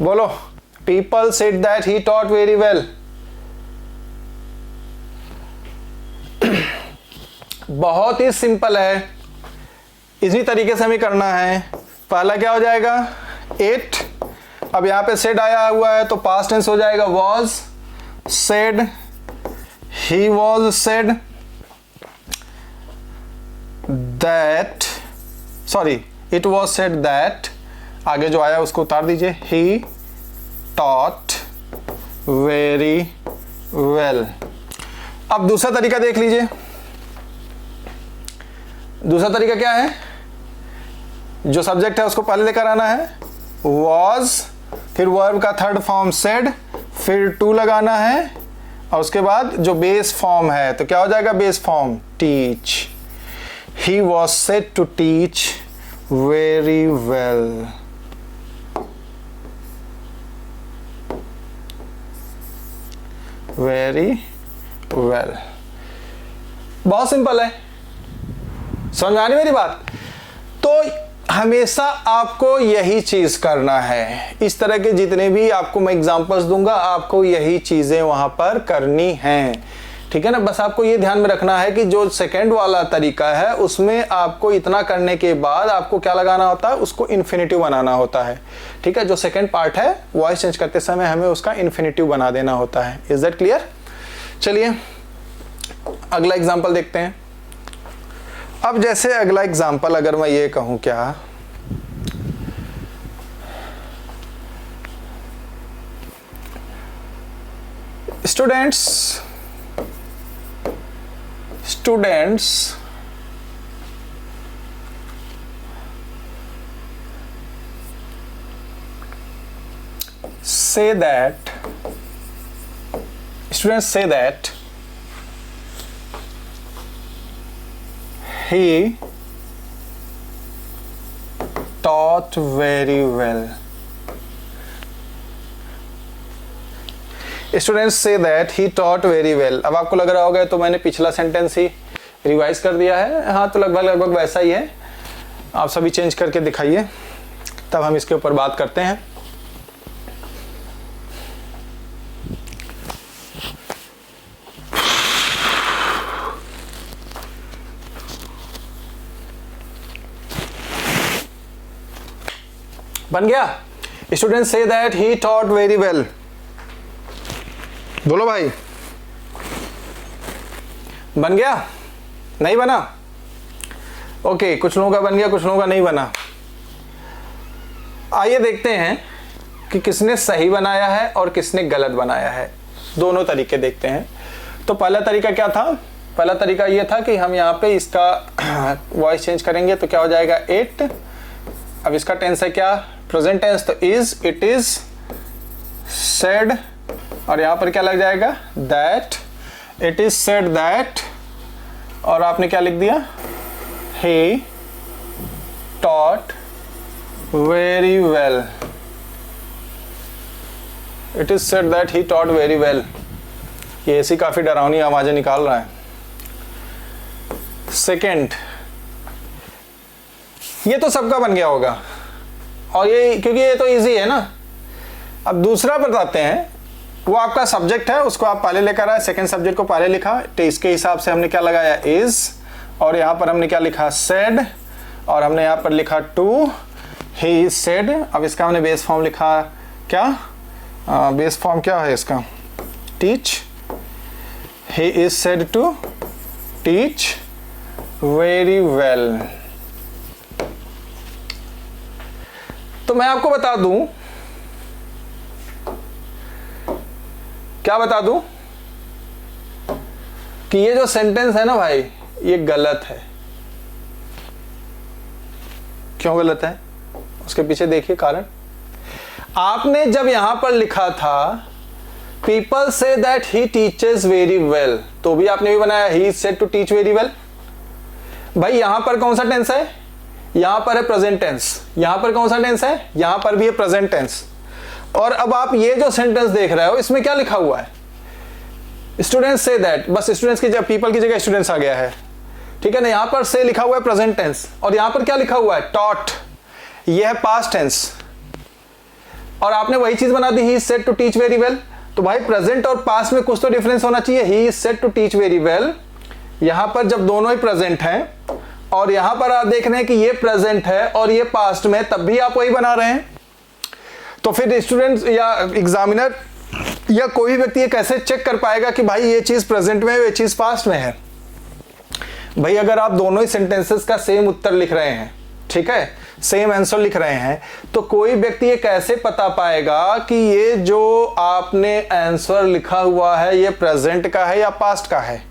बोलो। People said that he taught very well. बहुत ही सिंपल है, इसी तरीके से हमें करना है। पहला क्या हो जाएगा, इट। अब यहां पे सेड आया हुआ है तो पास्ट टेंस हो जाएगा was said, he was said that, sorry it was said that, आगे जो आया उसको उतार दीजिए, ही टॉट वेरी वेल। अब दूसरा तरीका देख लीजिए। दूसरा तरीका क्या है, जो सब्जेक्ट है उसको पहले लेकर आना है, वॉज, फिर वर्ब का थर्ड फॉर्म सेड, फिर टू लगाना है, और उसके बाद जो बेस फॉर्म है तो क्या हो जाएगा, base form teach. He was said to teach very well. Very well. बहुत सिंपल है, समझ में आ रही मेरी बात। तो हमेशा आपको यही चीज करना है। इस तरह के जितने भी आपको मैं एग्जांपल्स दूंगा आपको यही चीजें वहां पर करनी हैं, ठीक है ना। बस आपको ये ध्यान में रखना है कि जो सेकंड वाला तरीका है उसमें आपको इतना करने के बाद आपको क्या लगाना होता है, उसको इन्फिनिटिव बनाना होता है। ठीक है, जो सेकंड पार्ट है वॉइस चेंज करते समय हमें उसका इन्फिनिटिव बना देना होता है। Is that clear? चलिए अगला एग्जांपल देखते हैं। अब जैसे अगला एग्जांपल अगर मैं ये कहूं, क्या students say that he taught very well. Students say that he taught very well. अब आपको लग रहा होगा तो मैंने पिछला सेंटेंस ही रिवाइज कर दिया है। हाँ, तो लगभग वैसा ही है। आप सभी चेंज करके दिखाइए, तब हम इसके ऊपर बात करते हैं। बन गया? स्टूडेंट से that he taught very well. बोलो भाई, बन गया? नहीं बना? ओके, कुछ लोगों का बन गया, कुछ लोगों का नहीं बना। आइए देखते हैं कि किसने सही बनाया है और किसने गलत बनाया है। दोनों तरीके देखते हैं। तो पहला तरीका क्या था? पहला तरीका ये था कि हम यहाँ पे इसका वॉइस चेंज करेंगे तो क्या हो जाएगा, 8। अब इसका टेंस है क्या, प्रेजेंट टेंस, तो इज, इट इज, सेड, और यहां पर क्या लग जाएगा, that, it is said that, और आपने क्या लिख दिया, he taught very well. It is said that he taught very well. ये ऐसी काफी डरावनी आवाजें निकाल रहा है। सेकेंड, ये तो सबका बन गया होगा, और ये क्योंकि ये तो इजी है ना। अब दूसरा बताते हैं, वो आपका सब्जेक्ट है, उसको आप पहले लेकर आए, सेकंड सब्जेक्ट को पहले लिखा, तो इसके हिसाब से हमने क्या लगाया, इज, और यहाँ पर हमने क्या लिखा, सेड, और हमने यहाँ पर लिखा टू, ही इज सेड। अब इसका हमने बेस फॉर्म लिखा क्या, बेस फॉर्म क्या है इसका, teach, he is said to teach very well. तो मैं आपको बता दूं, क्या बता दूं, कि ये जो सेंटेंस है ना भाई, ये गलत है। क्यों गलत है? उसके पीछे देखिए कारण। आपने जब यहां पर लिखा था पीपल से that he teaches very well, तो भी आपने भी बनाया he is said to teach very well. भाई यहां पर कौन सा टेंस है, यहां पर है प्रेजेंट टेंस, यहां पर कौन सा टेंस है, यहां पर भी है प्रेजेंट टेंस। और अब आप ये जो सेंटेंस देख रहे हो इसमें क्या लिखा हुआ है, स्टूडेंट्स से दैट, बस स्टूडेंट्स की जगह पीपल की जगह स्टूडेंट्स आ गया है, ठीक है ना। यहां पर से लिखा हुआ है प्रेजेंट टेंस, और यहां पर क्या लिखा हुआ है, टॉट, ये है पास्ट टेंस, और आपने वही चीज बना दी, he is said to teach very well. तो भाई प्रेजेंट और पास्ट में कुछ तो डिफरेंस होना चाहिए। He is said to teach very well, यहां पर जब दोनों ही प्रेजेंट हैं, और यहां पर आप देख रहे हैं कि ये प्रेजेंट है और ये पास्ट में, तब भी आप वही बना रहे हैं। तो फिर स्टूडेंट या एग्जामिनर या कोई व्यक्ति ये कैसे चेक कर पाएगा कि भाई ये चीज प्रेजेंट में है, ये चीज पास्ट में है। भाई अगर आप दोनों ही सेंटेंसेस का सेम उत्तर लिख रहे हैं, ठीक है, सेम आंसर लिख रहे हैं, तो कोई व्यक्ति ये कैसे पता पाएगा कि ये जो आपने आंसर लिखा हुआ है ये प्रेजेंट का है या पास्ट का है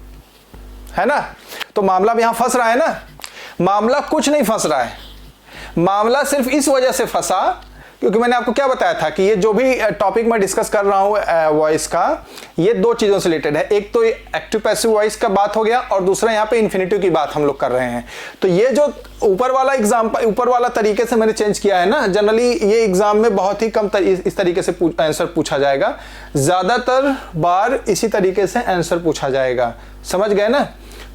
ना। तो मामला यहां फंस रहा है ना। मामला कुछ नहीं फंस रहा है, मामला सिर्फ इस वजह से फंसा क्योंकि मैंने आपको क्या बताया था कि ये जो भी टॉपिक मैं डिस्कस कर रहा हूं वॉइस का, ये दो चीजों से रिलेटेड है। एक तो एक्टिव पैसिव वॉइस का बात हो गया, और दूसरा यहाँ पे इन्फिनिटिव की बात हम लोग कर रहे हैं। तो ये जो ऊपर वाला एग्जाम्पल, ऊपर वाला तरीके से मैंने चेंज किया है ना, जनरली ये एग्जाम में बहुत ही कम इस तरीके से आंसर पूछा जाएगा, ज्यादातर बार इसी तरीके से आंसर पूछा जाएगा। समझ गए ना।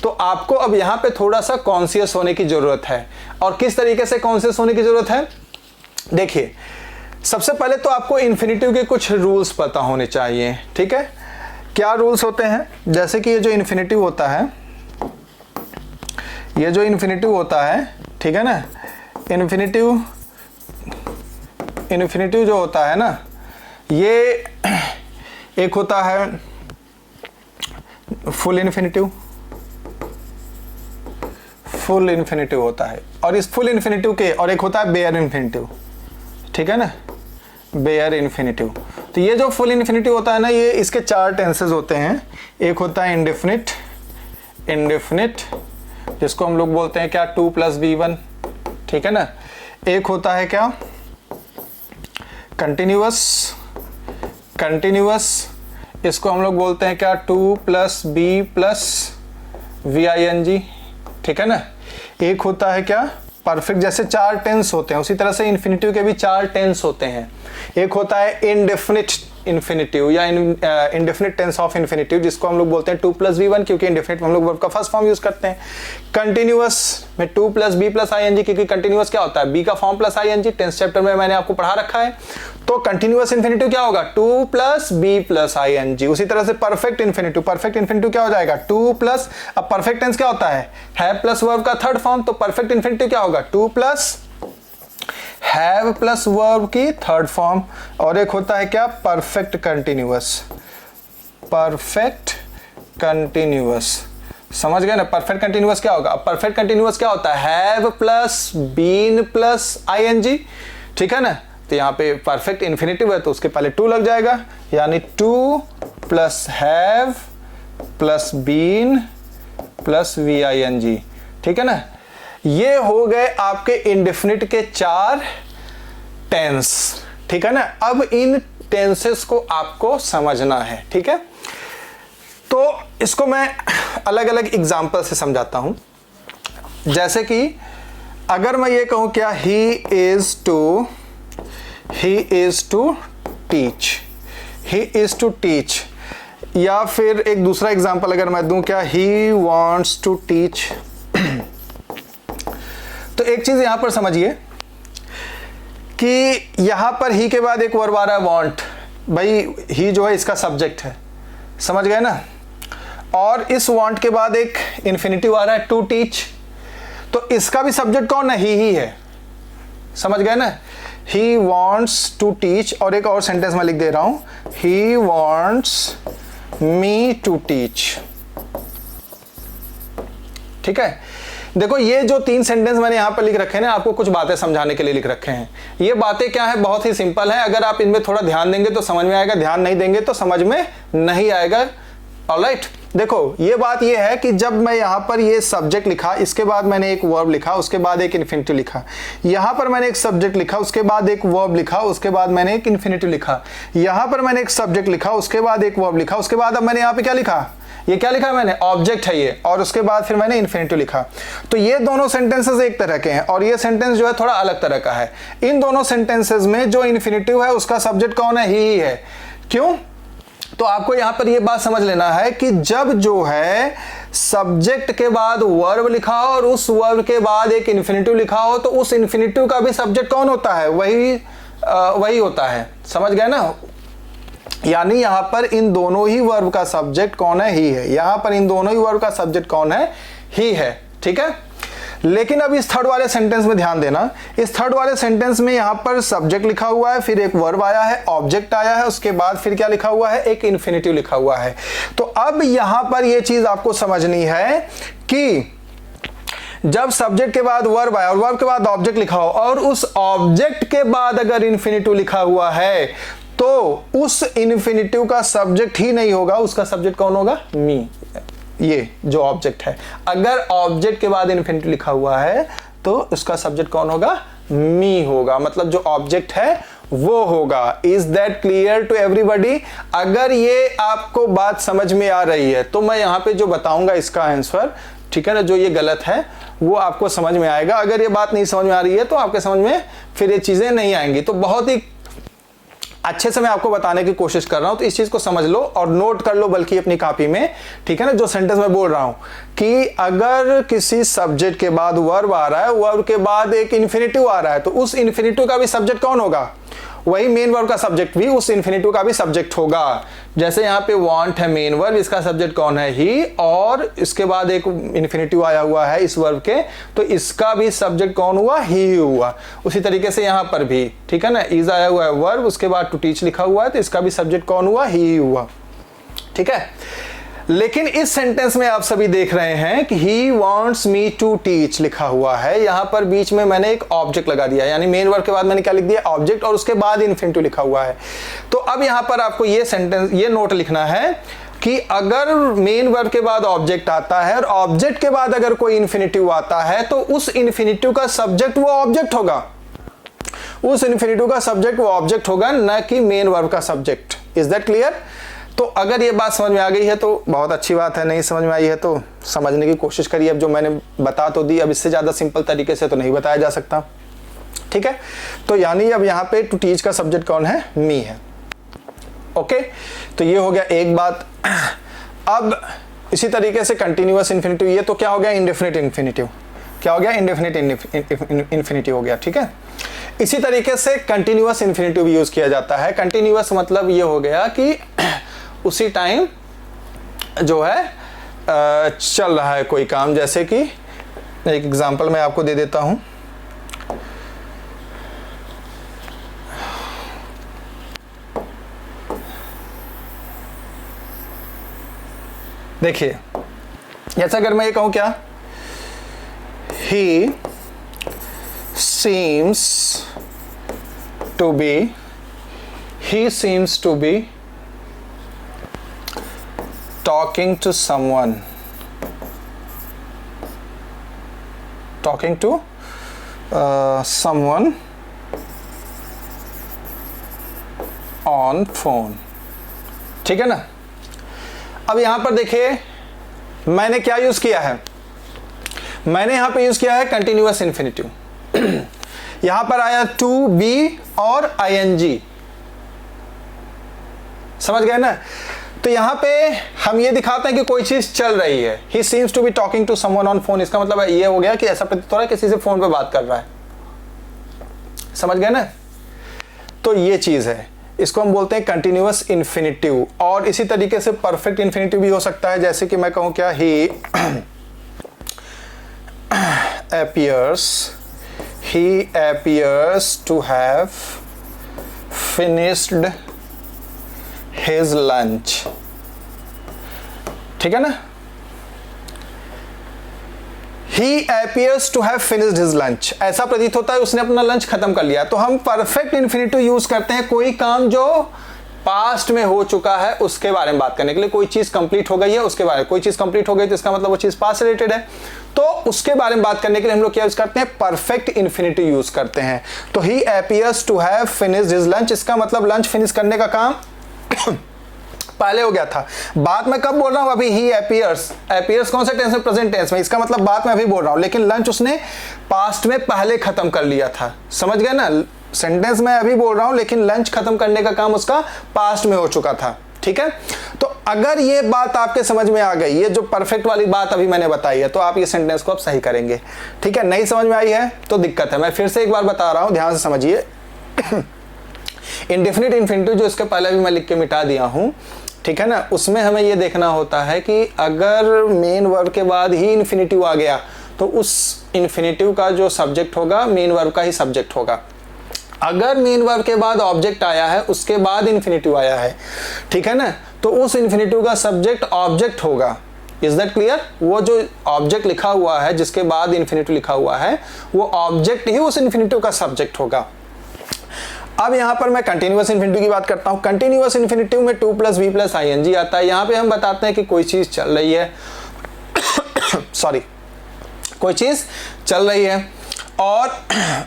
तो आपको अब यहाँ पे थोड़ा सा कॉन्शियस होने की जरूरत है। और किस तरीके से कॉन्शियस होने की जरूरत है, देखिए सबसे पहले तो आपको इन्फिनिटिव के कुछ रूल्स पता होने चाहिए, ठीक है। क्या रूल्स होते हैं, जैसे कि ये जो इन्फिनिटिव होता है, ये जो इन्फिनिटिव होता है, ठीक है ना, इन्फिनिटिव जो होता है ना, ये एक होता है फुल इन्फिनिटिव होता है, और इस फुल इन्फिनिटिव के और एक होता है बेयर इन्फिनिटिव, ठीक है ना, बेयर इन्फिनिटिव। तो ये जो फुल इन्फिनिटिव होता है ना, ये इसके 4 टेंसेस होते हैं। एक होता है इंडेफिनिट, जिसको हम लोग बोलते हैं क्या 2 + b1, ठीक है ना। एक होता है क्या कंटिन्यूअस, इसको हम लोग बोलते हैं क्या 2 + b + ving, ठीक है ना। एक होता है क्या परफेक्ट, जैसे 4 टेंस होते हैं उसी तरह से इन्फिनिटिव के भी 4 टेंस होते हैं। एक होता है इंडेफिनिट इन्फिनिटिव या इंडेफिनिट टेंस ऑफ इन्फिनिटिव, जिसको हम लोग बोलते हैं 2 + b1, क्योंकि इंडेफिनिट में हम लोग वर्ब का फर्स्ट फॉर्म यूज करते हैं। कंटिन्यूअस में 2 + b + ing, क्योंकि कंटिन्यूअस क्या होता है b का form plus ing, tense chapter में मैंने आपको पढ़ा रखा है। तो कंटिन्यूअस इन्फिनिटिव क्या होगा 2 + b + ing। उसी तरह से परफेक्ट इन्फिनिटिव क्या हो जाएगा 2 +, अब परफेक्ट टेंस क्या होता है हैव प्लस वर्ब का थर्ड फॉर्म, तो परफेक्ट इन्फिनिटिव क्या होगा 2 + हैव प्लस वर्ब की थर्ड फॉर्म। और एक होता है क्या परफेक्ट कंटिन्यूअस, समझ गए ना। परफेक्ट कंटिन्यूअस क्या होगा, अब परफेक्ट कंटिन्यूअस क्या होता है have plus been plus ing, ठीक है ना। तो यहाँ पे परफेक्ट इन्फिनिटिव है तो उसके पहले 2 लग जाएगा, यानी 2 + have plus been plus ving, ठीक है ना। ये हो गए आपके इंडेफिनिट के 4 टेंस, ठीक है ना। अब इन टेंसेस को आपको समझना है, ठीक है। तो इसको मैं अलग अलग एग्जांपल से समझाता हूं। जैसे कि अगर मैं ये कहूं क्या ही इज टू टीच, या फिर एक दूसरा एग्जांपल अगर मैं दूं क्या ही वांट्स टू टीच। तो एक चीज यहां पर समझिए कि यहां पर ही के बाद एक वर्ब आ रहा है वांट, भाई ही जो है इसका सब्जेक्ट है, समझ गए ना। और इस वांट के बाद एक इन्फिनिटिव आ रहा है टू टीच, तो इसका भी सब्जेक्ट कौन है ही है, समझ गए ना। ही वांट्स टू टीच, और एक और सेंटेंस मैं लिख दे रहा हूं he wants me to teach, ठीक है। देखो ये जो 3 सेंटेंस मैंने यहां पर लिख रखे हैं ना, आपको कुछ बातें समझाने के लिए लिख रखे हैं। ये बातें क्या है, बहुत ही सिंपल है। अगर आप इनमें थोड़ा ध्यान देंगे तो समझ में आएगा, ध्यान नहीं देंगे तो समझ में नहीं आएगा। ऑलराइट, देखो ये बात ये है कि जब मैं यहां पर ये सब्जेक्ट लिखा, इसके बाद मैंने एक वर्ब लिखा, उसके बाद एक इन्फिनिटिव लिखा, यहां पर मैंने एक सब्जेक्ट लिखा, उसके बाद एक वर्ब लिखा, उसके बाद मैंने एक इन्फिनिटिव लिखा, यहां पर मैंने एक सब्जेक्ट लिखा, उसके बाद एक वर्ब लिखा, उसके बाद अब मैंने यहां पे क्या लिखा, ये क्या लिखा मैंने ऑब्जेक्ट है ये, और उसके बाद फिर मैंने इन्फिनिटिव लिखा। तो ये दोनों सेंटेंसेस एक तरह के हैं और ये सेंटेंस जो है थोड़ा अलग तरह का है। इन दोनों सेंटेंसेस में जो इन्फिनिटिव है उसका सब्जेक्ट कौन है, ही है। क्यों, तो आपको यहां पर ये बात समझ लेना है कि जब जो है सब्जेक्ट के बाद वर्ब लिखा हो और उस वर्ब के बाद एक इन्फिनिटिव लिखा हो, तो उस इन्फिनिटिव का भी सब्जेक्ट कौन होता है, वही होता है, समझ गए ना। यानी यहां पर इन दोनों ही वर्ब का सब्जेक्ट कौन है, ही है। यहां पर इन दोनों ही वर्ब का सब्जेक्ट कौन है, ही है, ठीक है। लेकिन अब इस थर्ड वाले सेंटेंस में ध्यान देना, इस थर्ड वाले सेंटेंस में यहां पर सब्जेक्ट लिखा हुआ है, फिर एक वर्ब आया है, ऑब्जेक्ट आया है, उसके बाद फिर क्या लिखा हुआ है, एक इन्फिनिटिव लिखा हुआ है। तो अब यहां पर यह चीज आपको समझनी है कि जब सब्जेक्ट के बाद वर्ब आया और वर्ब के बाद ऑब्जेक्ट लिखा हो और उस ऑब्जेक्ट के बाद अगर इन्फिनिटिव लिखा हुआ है तो उस इन्फिनिटिव का सब्जेक्ट ही नहीं होगा, उसका सब्जेक्ट कौन होगा, मी, ये जो ऑब्जेक्ट है। अगर ऑब्जेक्ट के बाद इन्फिनिटिव लिखा हुआ है तो उसका सब्जेक्ट कौन होगा, मी होगा, मतलब जो ऑब्जेक्ट है वो होगा। Is that clear to everybody. अगर ये आपको बात समझ में आ रही है तो मैं यहां पे जो बताऊंगा इसका आंसर, ठीक है ना, जो ये गलत है वो आपको समझ में आएगा। अगर ये बात नहीं समझ में आ रही है तो आपके समझ में फिर ये चीजें नहीं आएंगी। तो बहुत ही अच्छे से मैं आपको बताने की कोशिश कर रहा हूं, तो इस चीज को समझ लो और नोट कर लो बल्कि अपनी कॉपी में, ठीक है ना। जो सेंटेंस मैं बोल रहा हूं कि अगर किसी सब्जेक्ट के बाद वर्ब आ रहा है, वर्ब के बाद एक इन्फिनिटिव आ रहा है, तो उस इन्फिनिटिव का भी सब्जेक्ट कौन होगा, वही मेन वर्ब का सब्जेक्ट भी उस इन्फिनेटिव का भी सब्जेक्ट होगा। जैसे यहाँ पे वांट है मेन वर्ब, इसका सब्जेक्ट कौन है? ही, और इसके बाद एक इन्फिनेटिव आया हुआ है इस वर्ब के, तो इसका भी सब्जेक्ट कौन हुआ? ही हुआ। उसी तरीके से यहाँ पर भी, ठीक है ना, इज आया हुआ है वर्ब, उसके बाद टू टीच लिखा हुआ है, तो इसका भी सब्जेक्ट कौन हुआ? ही हुआ। ठीक है, लेकिन इस सेंटेंस में आप सभी देख रहे हैं कि he wants me to teach लिखा हुआ है, यहां पर बीच में मैंने एक ऑब्जेक्ट लगा दिया, यानी मेन वर्ब के बाद मैंने क्या लिख दिया? ऑब्जेक्ट, और उसके बाद इन्फिनेटिव लिखा हुआ है। तो अब यहां पर आपको ये सेंटेंस, ये नोट लिखना है कि अगर मेन वर्ब के बाद ऑब्जेक्ट आता है और ऑब्जेक्ट के बाद अगर कोई इन्फिनेटिव आता है, तो उस इन्फिनेटिव का सब्जेक्ट वो ऑब्जेक्ट होगा, उस इन्फिनेटिव का सब्जेक्ट वो ऑब्जेक्ट होगा, न कि मेन वर्ब का सब्जेक्ट। Is that clear? तो अगर ये बात समझ में आ गई है तो बहुत अच्छी बात है, नहीं समझ में आई है तो समझने की कोशिश करिए। अब जो मैंने बता तो दी, अब इससे ज़्यादा सिंपल तरीके से तो नहीं बताया जा सकता। ठीक है, तो यानी अब यहाँ पे टू टीच का सब्जेक्ट कौन है? मी है। ओके, तो ये हो गया एक बात। अब इसी तरीके से कंटिन्यूअस इन्फिनेटिव, ये तो क्या हो गया? Indefinite infinitive. क्या हो गया? इंडेफिनिट इन्फिनेटिव हो गया। ठीक है, इसी तरीके से कंटिन्यूअस इन्फिनेटिव यूज किया जाता है। कंटिन्यूअस मतलब ये हो गया कि उसी टाइम जो है चल रहा है कोई काम। जैसे कि एक एग्जांपल मैं आपको दे देता हूं। देखिए, जैसा अगर मैं ये कहूं क्या, ही seems to be talking to someone on phone। ठीक है ना? अब यहां पर देखिए मैंने क्या यूज किया है, मैंने यहां पे यूज किया है कंटिन्यूअस इन्फिनेटिव। यहां पर आया टू, बी और ing, समझ गए ना? तो यहां पे हम ये दिखाते हैं कि कोई चीज चल रही है। He seems to be talking to someone on phone, इसका मतलब ये हो गया कि ऐसा प्रतीत हो रहा है किसी से फोन पे बात कर रहा है। समझ गए ना? तो ये चीज है, इसको हम बोलते हैं कंटिन्यूअस इन्फिनेटिव। और इसी तरीके से परफेक्ट इन्फिनेटिव भी हो सकता है। जैसे कि मैं कहूं क्या, he appears to have finished his lunch। ठीक है ना? He appears to have finished his lunch, ऐसा प्रतीत होता है उसने अपना लंच खत्म कर लिया। तो हम परफेक्ट इन्फिनेटिव यूज करते हैं कोई काम जो पास्ट में हो चुका है उसके बारे में बात करने के लिए। कोई चीज कंप्लीट हो गई है उसके बारे में, कोई चीज कंप्लीट हो गई तो इसका मतलब वो चीज पास्ट रिलेटेड है, तो उसके बारे में बात करने के लिए हम लोग क्या यूज करते हैं? परफेक्ट इन्फिनेटिव यूज करते हैं। तो ही appears to have finished his lunch, इसका मतलब लंच फिनिश करने का काम पहले हो गया था। बात मैं कब बोल रहा हूं? अभी ही appears कौन से टेंस में? प्रेजेंट टेंस में। इसका मतलब बात मैं अभी बोल रहा हूं, लेकिन लंच उसने पास्ट में पहले खत्म कर लिया था। समझ गए ना? सेंटेंस मैं अभी बोल रहा हूं, लेकिन लंच खत्म करने का काम उसका पास्ट में हो चुका था। ठीक है, तो अगर ये बात आपके समझ में आ गई, ये जो परफेक्ट वाली बात अभी मैंने बताई है, तो आप ये सेंटेंस को अब सही करेंगे। ठीक है, नहीं समझ में आई है तो दिक्कत है। मैं फिर से एक बार बता रहा हूं, ध्यान से समझिए। इंडेफिनिट इन्फिनेटिव जो इसके पहले भी मैं लिख के मिटा दिया हूं, ठीक है ना, उसमें हमें ये देखना होता है कि अगर मेन वर्ब के बाद ही इन्फिनेटिव आ गया तो उस इन्फिनेटिव का जो सब्जेक्ट होगा मेन वर्ब का ही सब्जेक्ट होगा। अगर मेन वर्ब के बाद ऑब्जेक्ट आया है उसके बाद इन्फिनेटिव आया है, ठीक है ना, तो उस इन्फिनेटिव का सब्जेक्ट ऑब्जेक्ट होगा। Is that clear? वो जो ऑब्जेक्ट लिखा हुआ है जिसके बाद इन्फिनेटिव लिखा हुआ है वो ऑब्जेक्ट ही उस इन्फिनेटिव का सब्जेक्ट होगा। अब यहां पर मैं कंटिन्यूअस इन्फिनेटिव की बात करता हूं। कंटिन्यूअस इन्फिनेटिव में to plus V plus ing आता है। यहां पे हम बताते हैं कि कोई चीज चल रही है सॉरी, कोई चीज चल रही है, और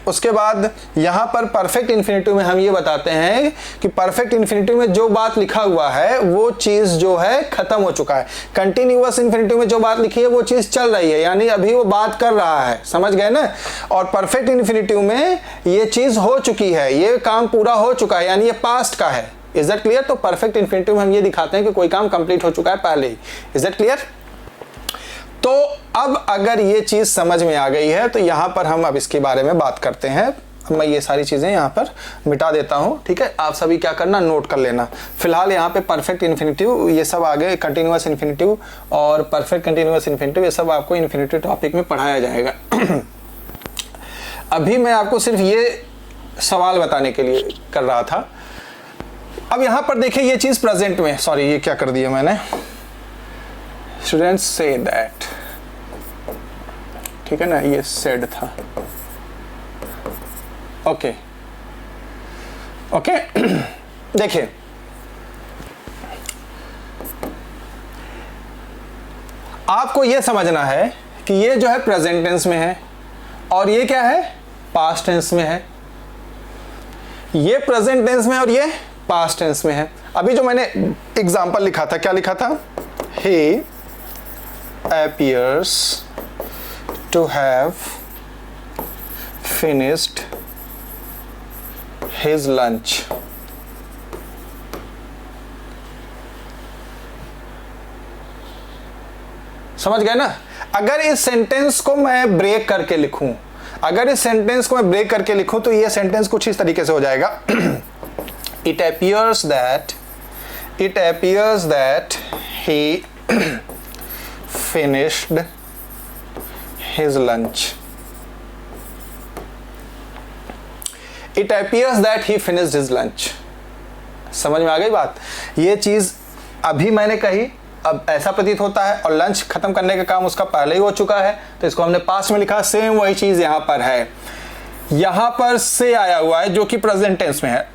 उसके बाद यहां पर परफेक्ट इन्फिनेटिव में हम ये बताते हैं कि परफेक्ट इन्फिनेटिव में जो बात लिखा हुआ है वो चीज जो है खत्म हो चुका है। कंटिन्यूअस इन्फिनेटिव में जो बात लिखी है वो चीज चल रही है, यानी अभी वो बात कर रहा है। समझ गए ना? और परफेक्ट इन्फिनेटिव में ये चीज हो चुकी है, ये काम पूरा हो चुका है, यानी ये पास्ट का है। Is that clear? तो परफेक्ट इन्फिनेटिव में हम ये दिखाते हैं कि कोई काम कंप्लीट हो चुका है पहले ही। Is that clear? तो अब अगर ये चीज समझ में आ गई है तो यहां पर हम अब इसके बारे में बात करते हैं। मैं ये सारी चीज़ें यहाँ पर मिटा देता हूँ, ठीक है। आप सभी क्या करना, नोट कर लेना। फिलहाल यहाँ पे परफेक्ट इन्फिनिटिव, ये सब आगे कंटिन्यूअस इन्फिनिटिव और परफेक्ट कंटिन्यूअस इन्फिनिटिव, ये सब आपको इन्फिनिटिव टॉपिक में पढ़ाया जाएगा। अभी मैं आपको सिर्फ ये सवाल बताने के लिए कर रहा था। अब यहाँ पर देखिए ये चीज़ प्रेजेंट में, सॉरी ये क्या कर दिया मैंने, स्टूडेंट्स से दैट, ठीक है ना, ये सेड था, ओके ओके। देखिए आपको ये समझना है कि ये जो है प्रेजेंट टेंस में है और ये क्या है, पास्ट टेंस में है। ये प्रेजेंट टेंस में और ये पास्ट टेंस में है। अभी जो मैंने एग्जांपल लिखा था, क्या लिखा था, he appears to have finished his lunch. समझ गए ना। अगर इस सेंटेंस को मैं ब्रेक करके लिखूं, अगर इस सेंटेंस को मैं ब्रेक करके लिखूं तो ये सेंटेंस कुछ इस तरीके से हो जाएगा, it appears that he finished his lunch. It appears that he finished his lunch. समझ में आ गई बात। ये चीज अभी मैंने कही, अब ऐसा प्रतीत होता है और लंच खत्म करने का काम उसका पहले ही हो चुका है, तो इसको हमने पास्ट में लिखा। सेम वही चीज यहां पर है, यहां पर से आया हुआ है जो कि प्रेजेंट टेंस में है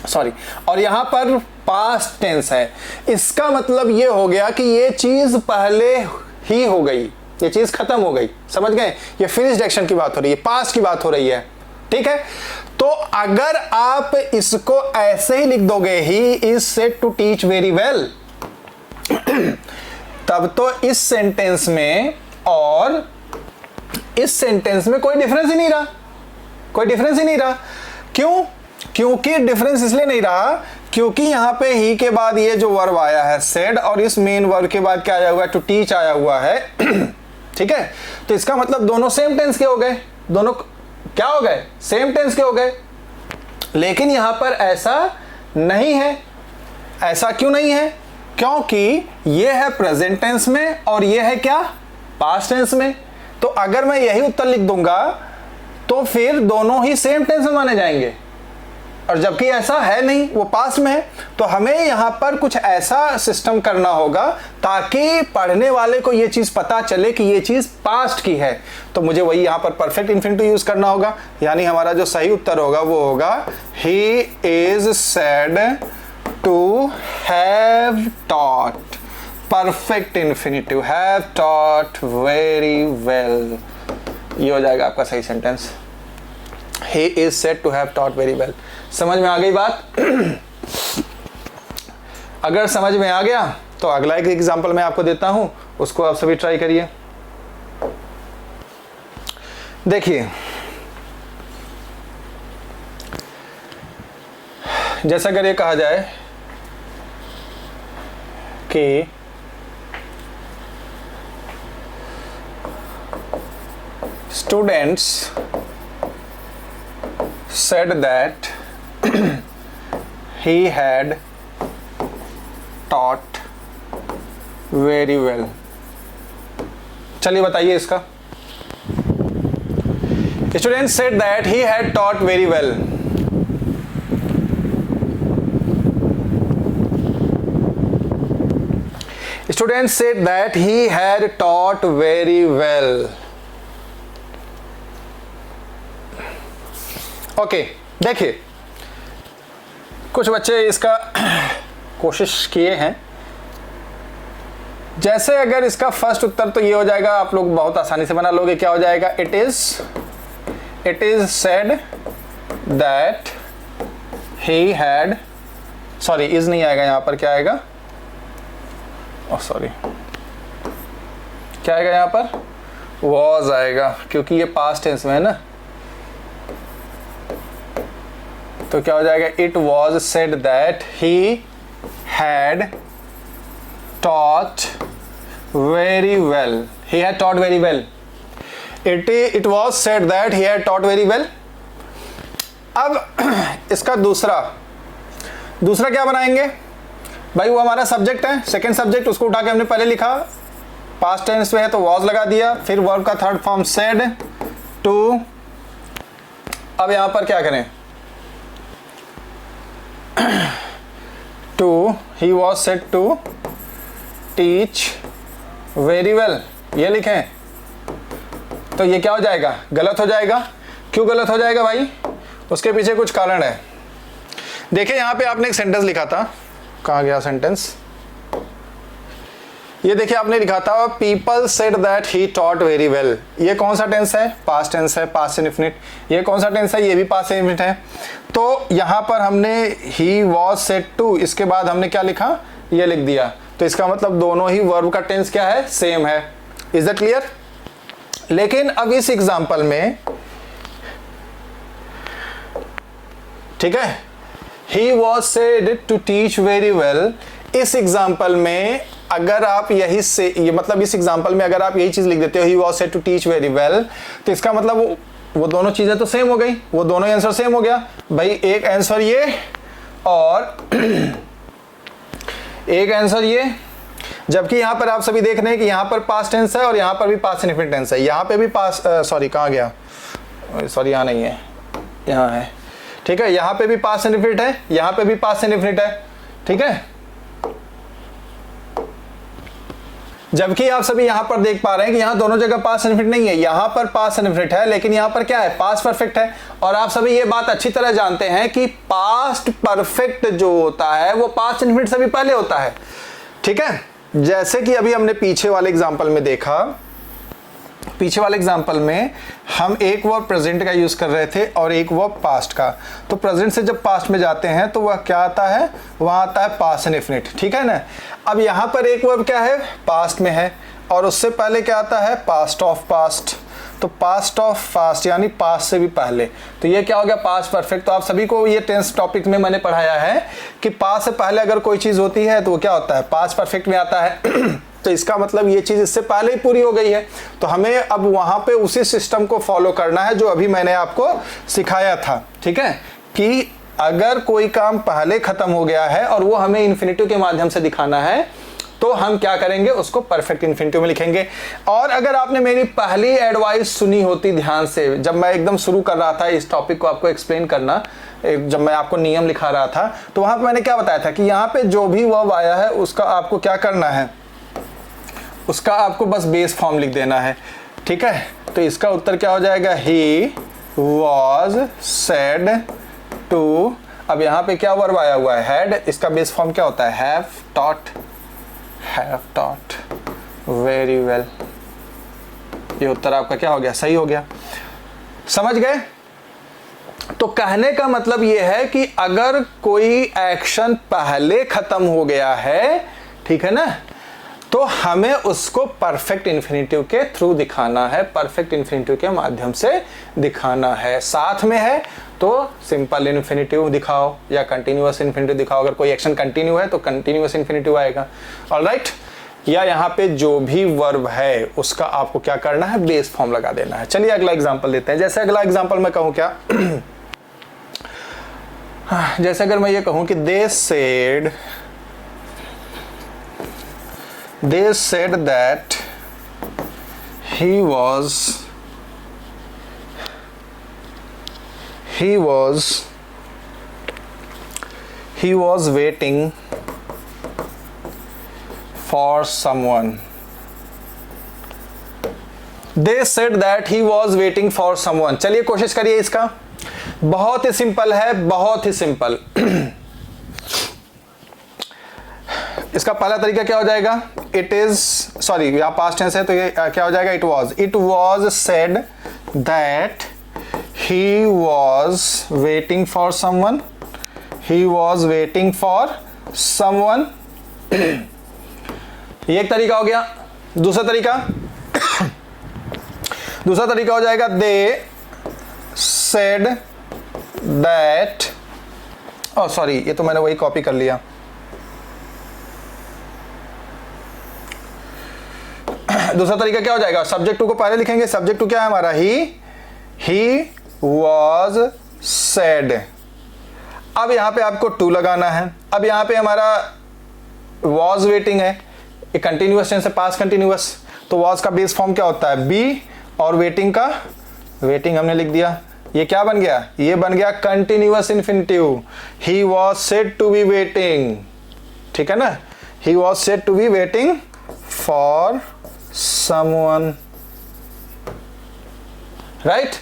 सॉरी, और यहां पर पास्ट टेंस है। इसका मतलब ये हो गया कि ये चीज पहले ही हो गई, ये चीज खत्म हो गई। समझ गए, ये फिनिश्ड एक्शन की बात हो रही है, पास्ट की बात हो रही है, ठीक है। तो अगर आप इसको ऐसे ही लिख दोगे, he is said to teach very well, तब तो इस सेंटेंस में और इस सेंटेंस में कोई डिफरेंस ही नहीं रहा, कोई डिफरेंस ही नहीं रहा। क्यों? क्योंकि डिफरेंस इसलिए नहीं रहा क्योंकि यहां पे ही के बाद ये जो वर्ब आया है सेड, और इस मेन वर्ब के बाद क्या आया हुआ है, टू टीच आया हुआ है ठीक है। तो इसका मतलब दोनों सेम टेंस के हो गए, दोनों क्या हो गए, सेम टेंस के हो गए। लेकिन यहां पर ऐसा नहीं है। ऐसा क्यों नहीं है? क्योंकि ये है प्रेजेंट टेंस में और ये है क्या, पास्ट टेंस में। तो अगर मैं यही उत्तर लिख दूंगा तो फिर दोनों ही सेम टेंस में माने जाएंगे, और जबकि ऐसा है नहीं, वो पास्ट में है। तो हमें यहां पर कुछ ऐसा सिस्टम करना होगा ताकि पढ़ने वाले को ये चीज पता चले कि ये चीज पास्ट की है। तो मुझे वही यहां पर परफेक्ट इन्फिनिटिव यूज करना होगा, यानी हमारा जो सही उत्तर होगा वो होगा he is said to have taught, perfect infinitive, have taught very well, ये हो जाएगा आपका सही sentence. He is said to have taught very well। समझ में आ गई बात? अगर समझ में आ गया तो अगला एक एग्जांपल मैं आपको देता हूं, उसको आप सभी ट्राई करिए। देखिए, जैसा अगर ये कहा जाए कि students said that he had taught very well। चलिए बताइए इसका। Students said that he had taught very well। Students said that he had taught very well। Okay, देखिए कुछ बच्चे इसका कोशिश किए हैं। जैसे अगर इसका फर्स्ट उत्तर तो ये हो जाएगा, आप लोग बहुत आसानी से बना लोगे। क्या हो जाएगा? It is said that he had, sorry is नहीं आएगा यहां पर, क्या आएगा, ओह सॉरी, क्या आएगा यहां पर, वॉज आएगा, क्योंकि ये पास्ट टेंस में है ना। तो क्या हो जाएगा? It was said that he had taught very well, he had taught very well. It was said that he had taught very well. अब इसका दूसरा क्या बनाएंगे भाई, वो हमारा सब्जेक्ट है, सेकंड सब्जेक्ट, उसको उठा के हमने पहले लिखा, पास्ट टेंस में है तो वॉज लगा दिया, फिर वर्ब का थर्ड फॉर्म सेड टू। अब यहां पर क्या करें, to, he was said to teach very well, ये लिखें तो ये क्या हो जाएगा, गलत हो जाएगा। क्यों गलत हो जाएगा भाई, उसके पीछे कुछ कारण है। देखिए यहां पे आपने एक सेंटेंस लिखा था, कहाँ गया सेंटेंस, ये देखिए आपने लिखा था people said that he taught very well. ये कौन सा टेंस है, पास्ट टेंस है, पास्ट इंडेफिनिट। ये कौन सा टेंस है, ये भी पास्ट इंडेफिनिट है। तो यहां पर हमने ही वॉज सेड टू, इसके बाद हमने क्या लिखा, ये लिख दिया, तो इसका मतलब दोनों ही वर्ब का टेंस क्या है, सेम है। Is that clear. लेकिन अब इस एग्जांपल में, ठीक है, he was said to teach very well, इस एग्जांपल में अगर आप यही से, ये मतलब इस एग्जांपल में अगर आप यही चीज लिख देते हो, he was said to teach very well, तो इसका मतलब वो दोनों चीजें तो सेम हो गई, वो दोनों आंसर सेम हो गया भाई। एक आंसर ये और एक आंसर ये, जबकि यहां पर आप सभी देख रहे हैं कि यहां पर पास्ट टेंस है और यहां पर भी पास्ट इंडेफिनिट टेंस है। यहां पे भी पास्ट, सॉरी कहां गया, सॉरी यहां नहीं है, यहां है, ठीक है, यहां पे भी पास्ट इंडेफिनिट है, यहां पे भी पास्ट इंडेफिनिट है, ठीक है। जबकि आप सभी यहां पर देख पा रहे हैं कि यहां दोनों जगह पास्ट इंडेफिनिट नहीं है, यहां पर पास्ट इंडेफिनिट है, लेकिन यहां पर क्या है, पास्ट परफेक्ट है। और आप सभी ये बात अच्छी तरह जानते हैं कि पास्ट परफेक्ट जो होता है वो पास्ट इंडेफिनिट से भी पहले होता है, ठीक है। जैसे कि अभी हमने पीछे वाले एग्जांपल में देखा, पीछे वाले एग्जांपल में हम एक वर्ब प्रेजेंट का यूज कर रहे थे और एक वर्ब पास्ट का। तो प्रेजेंट से जब पास्ट में जाते हैं तो वह क्या आता है, वहां आता है पास्ट इंडेफिनिट, ठीक है ना। अब यहां पर एक वर्ब क्या है, पास्ट में है, और उससे पहले क्या आता है, पास्ट ऑफ पास्ट। तो पास्ट ऑफ पास्ट यानी पास्ट से भी पहले, तो ये क्या हो गया, पास्ट परफेक्ट। तो आप सभी को ये टेंस टॉपिक में मैंने पढ़ाया है कि पास्ट से पहले अगर कोई चीज होती है तो वो क्या होता है, पास्ट परफेक्ट में आता है। तो इसका मतलब ये चीज इससे पहले ही पूरी हो गई है, तो हमें अब वहां पे उसी सिस्टम को फॉलो करना है जो अभी मैंने आपको सिखाया था, ठीक है। कि अगर कोई काम पहले खत्म हो गया है और वो हमें इन्फिनिटिव के माध्यम से दिखाना है, तो हम क्या करेंगे, उसको परफेक्ट इन्फिनिटिव में लिखेंगे। और अगर आपने मेरी पहली एडवाइस सुनी होती ध्यान से, जब मैं एकदम शुरू कर रहा था इस टॉपिक को आपको एक्सप्लेन करना, जब मैं आपको नियम लिखा रहा था, तो वहां पर मैंने क्या बताया था कि यहाँ पे जो भी वर्ब आया है उसका आपको क्या करना है, उसका आपको बस बेस फॉर्म लिख देना है, ठीक है। तो इसका उत्तर क्या हो जाएगा, ही वॉज सेड टू। अब यहाँ पे क्या वर्ब आया हुआ है, हैड, इसका बेस फॉर्म क्या होता है, हैव टॉट वेरी वेल। ये उत्तर आपका क्या हो गया, सही हो गया। समझ गए। तो कहने का मतलब ये है कि अगर कोई एक्शन पहले खत्म हो गया है, ठीक है ना, तो हमें उसको परफेक्ट इन्फिनिटिव के थ्रू दिखाना है, परफेक्ट इन्फिनिटिव के माध्यम से दिखाना है। साथ में है तो सिंपल इन्फिनिटिव दिखाओ या कंटिन्यूअस इन्फिनिटिव दिखाओ। अगर कोई एक्शन कंटिन्यू है तो कंटिन्यूअस इन्फिनिटिव आएगा, ऑलराइट। या यहाँ पे जो भी वर्ब है उसका आपको क्या करना है, बेस फॉर्म लगा देना है। चलिए अगला एग्जांपल लेते हैं। जैसे अगला एग्जांपल मैं कहूँ क्या जैसे अगर मैं ये कहूँ कि दे said that he was waiting for someone. They said that he was waiting for someone. चलिए कोशिश करिए इसका, बहुत ही सिंपल है, बहुत ही सिंपल। इसका पहला तरीका क्या हो जाएगा, इट इज, सॉरी यहाँ पास्ट टेंस है तो ये क्या हो जाएगा, it was said that he was waiting for someone, ये एक तरीका हो गया। दूसरा तरीका हो जाएगा, दे सेड दैट, सॉरी ये तो मैंने वही कॉपी कर लिया। दूसरा तरीका क्या हो जाएगा, सब्जेक्ट टू को पहले लिखेंगे, सब्जेक्ट टू क्या है हमारा, ही वॉज सैड। अब यहां पे आपको टू लगाना है। अब यहां पे हमारा वॉज वेटिंग है, एक कंटिन्यूअस टेंस है, पास्ट कंटिन्यूअस, तो वॉज का बेस फॉर्म क्या होता है, बी, और वेटिंग का वेटिंग हमने लिख दिया। ये क्या बन गया, ये बन गया continuous infinitive, he was said to be waiting, ठीक है ना, he was said to be waiting for someone, right.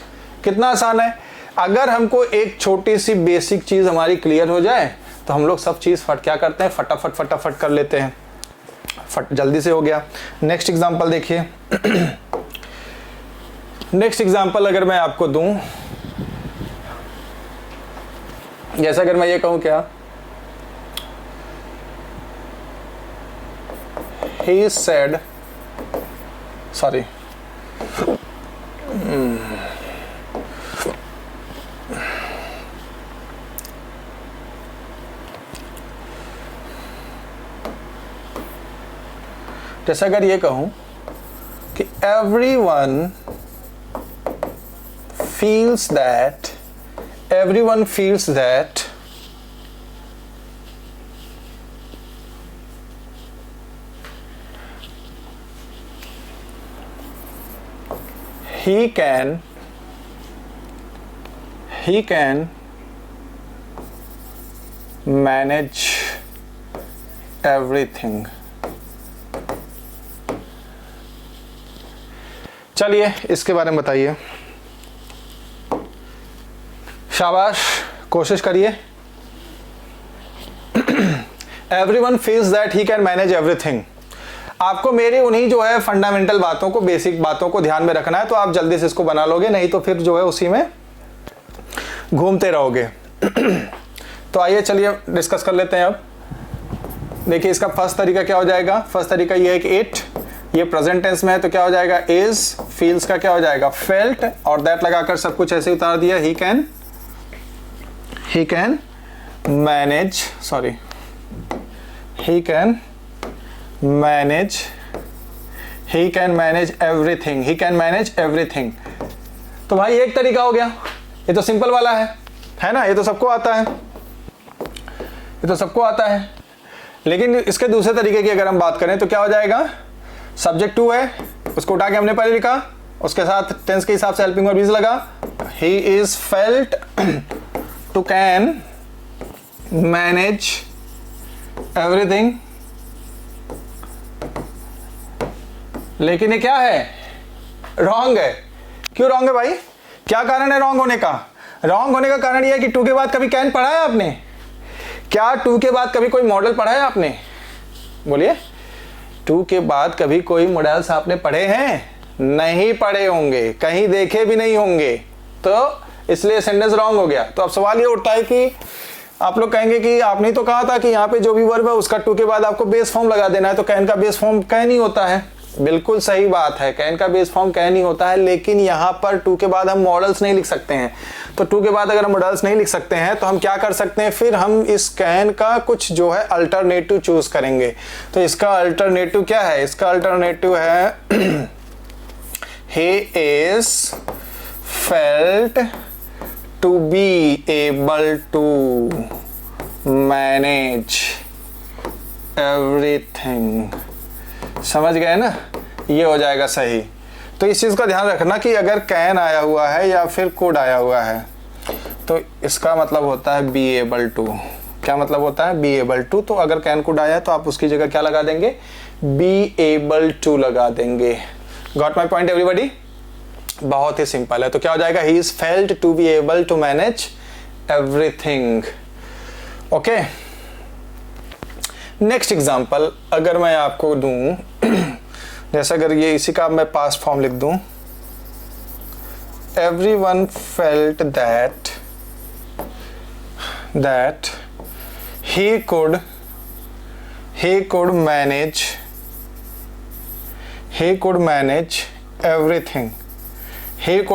कितना आसान है। अगर हमको एक छोटी सी बेसिक चीज हमारी क्लियर हो जाए तो हम लोग सब चीज क्या करते हैं, फटाफट फटाफट कर लेते हैं, जल्दी से हो गया। नेक्स्ट एग्जांपल देखिए। नेक्स्ट एग्जांपल अगर मैं आपको दूं, जैसा अगर मैं ये कहूं क्या, he said, sorry, जैसा अगर ये कहूं कि everyone feels that he can manage everything। चलिए इसके बारे में बताइए, शाबाश, कोशिश करिए। Everyone feels that he can manage everything। आपको मेरी उन्हीं जो है फंडामेंटल बातों को, बेसिक बातों को ध्यान में रखना है, तो आप जल्दी से इसको बना लोगे, नहीं तो फिर जो है उसी में घूमते रहोगे। तो आइए चलिए डिस्कस कर लेते हैं। अब देखिए इसका फर्स्ट तरीका क्या हो जाएगा, फर्स्ट तरीका ये है कि इट, ये प्रेजेंट टेंस में है तो क्या हो जाएगा, इज, फील्स का क्या हो जाएगा, फेल्ट, और दैट लगाकर सब कुछ ऐसे उतार दिया, he can manage, sorry, he can manage everything। तो भाई एक तरीका हो गया, ये तो सिंपल वाला है ना, ये तो सबको आता है, लेकिन इसके दूसरे तरीके की अगर हम बात करें तो क्या हो जाएगा, सब्जेक्ट टू है, उसको उठा के हमने पहले लिखा, उसके साथ टेंस के हिसाब से हेल्पिंग वर्ब इज लगा, he is felt to can manage everything. लेकिन ये क्या है, रॉन्ग है। क्यों रॉन्ग है भाई, क्या कारण है रॉन्ग होने का? रॉन्ग होने का कारण यह है कि टू के बाद कभी कैन पढ़ा है आपने? क्या टू के बाद कभी कोई मॉडल पढ़ा है आपने? बोलिए, टू के बाद कभी कोई मॉडल्स आपने पढ़े हैं? नहीं पढ़े होंगे, कहीं देखे भी नहीं होंगे, तो इसलिए सेंटेंस रॉन्ग हो गया। तो अब सवाल ये उठता है कि आप लोग कहेंगे कि आपने तो कहा था कि यहाँ पे जो भी वर्ब है उसका टू के बाद आपको बेस फॉर्म लगा देना है, तो कैन का बेस फॉर्म कैन ही होता है। बिल्कुल सही बात है, कैन का बेस फॉर्म कैन ही होता है, लेकिन यहाँ पर टू के बाद हम मॉडल्स नहीं लिख सकते हैं। तो टू के बाद अगर हम मॉडल्स नहीं लिख सकते हैं तो हम क्या कर सकते हैं, फिर हम इस कैन का कुछ जो है अल्टरनेटिव चूज करेंगे। तो इसका अल्टरनेटिव क्या है, इसका अल्टरनेटिव है he is felt to be able to manage everything। समझ गए ना, ये हो जाएगा सही। तो इस चीज का ध्यान रखना कि अगर कैन आया हुआ है या फिर कोड आया हुआ है तो इसका मतलब होता है बी एबल टू। क्या मतलब होता है, बी एबल टू। तो अगर कैन कोड आया तो आप उसकी जगह क्या लगा देंगे, बी एबल टू लगा देंगे। Got my point everybody? बहुत ही सिंपल है। तो क्या हो जाएगा, he is felt to be able to manage everything. Okay, next example अगर मैं आपको दूं, जैसा अगर ये इसी का मैं पास्ट फॉर्म लिख दूं, everyone felt that he could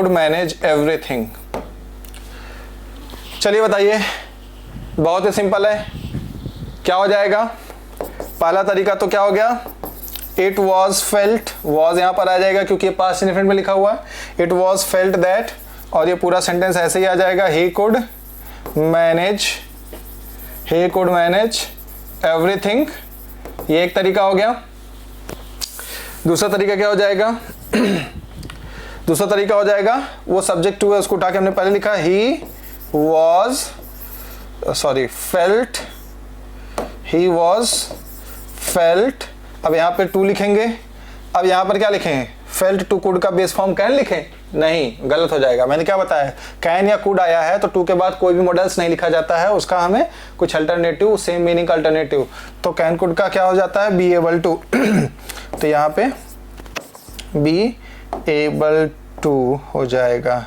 manage everything। चलिए बताइए, बहुत ही सिंपल है। क्या हो जाएगा, पहला तरीका तो क्या हो गया, इट वॉज फेल्ट, वॉज यहाँ पर आ जाएगा क्योंकि ये पास्ट इंडेफिनिट में लिखा हुआ है। इट वॉज फेल्ट दैट, और ये पूरा सेंटेंस ऐसे ही आ जाएगा, ही कुड मैनेज एवरीथिंग। ये एक तरीका हो गया। दूसरा तरीका क्या हो जाएगा? दूसरा तरीका हो जाएगा, वो सब्जेक्ट टू है उसको उठा के हमने पहले लिखा, ही वॉज फेल्ट। अब यहाँ पे टू लिखेंगे। अब यहाँ पर क्या लिखें? फेल्ट टू कुड का बेस फॉर्म कैन लिखें? नहीं, गलत हो जाएगा। मैंने क्या बताया, कैन या कुड आया है तो टू के बाद कोई भी मॉडल्स नहीं लिखा जाता है, उसका हमें कुछ अल्टरनेटिव, सेम मीनिंग का अल्टरनेटिव। तो कैन कुड का क्या हो जाता है? Be able to. तो यहाँ पे बी एबल टू हो जाएगा।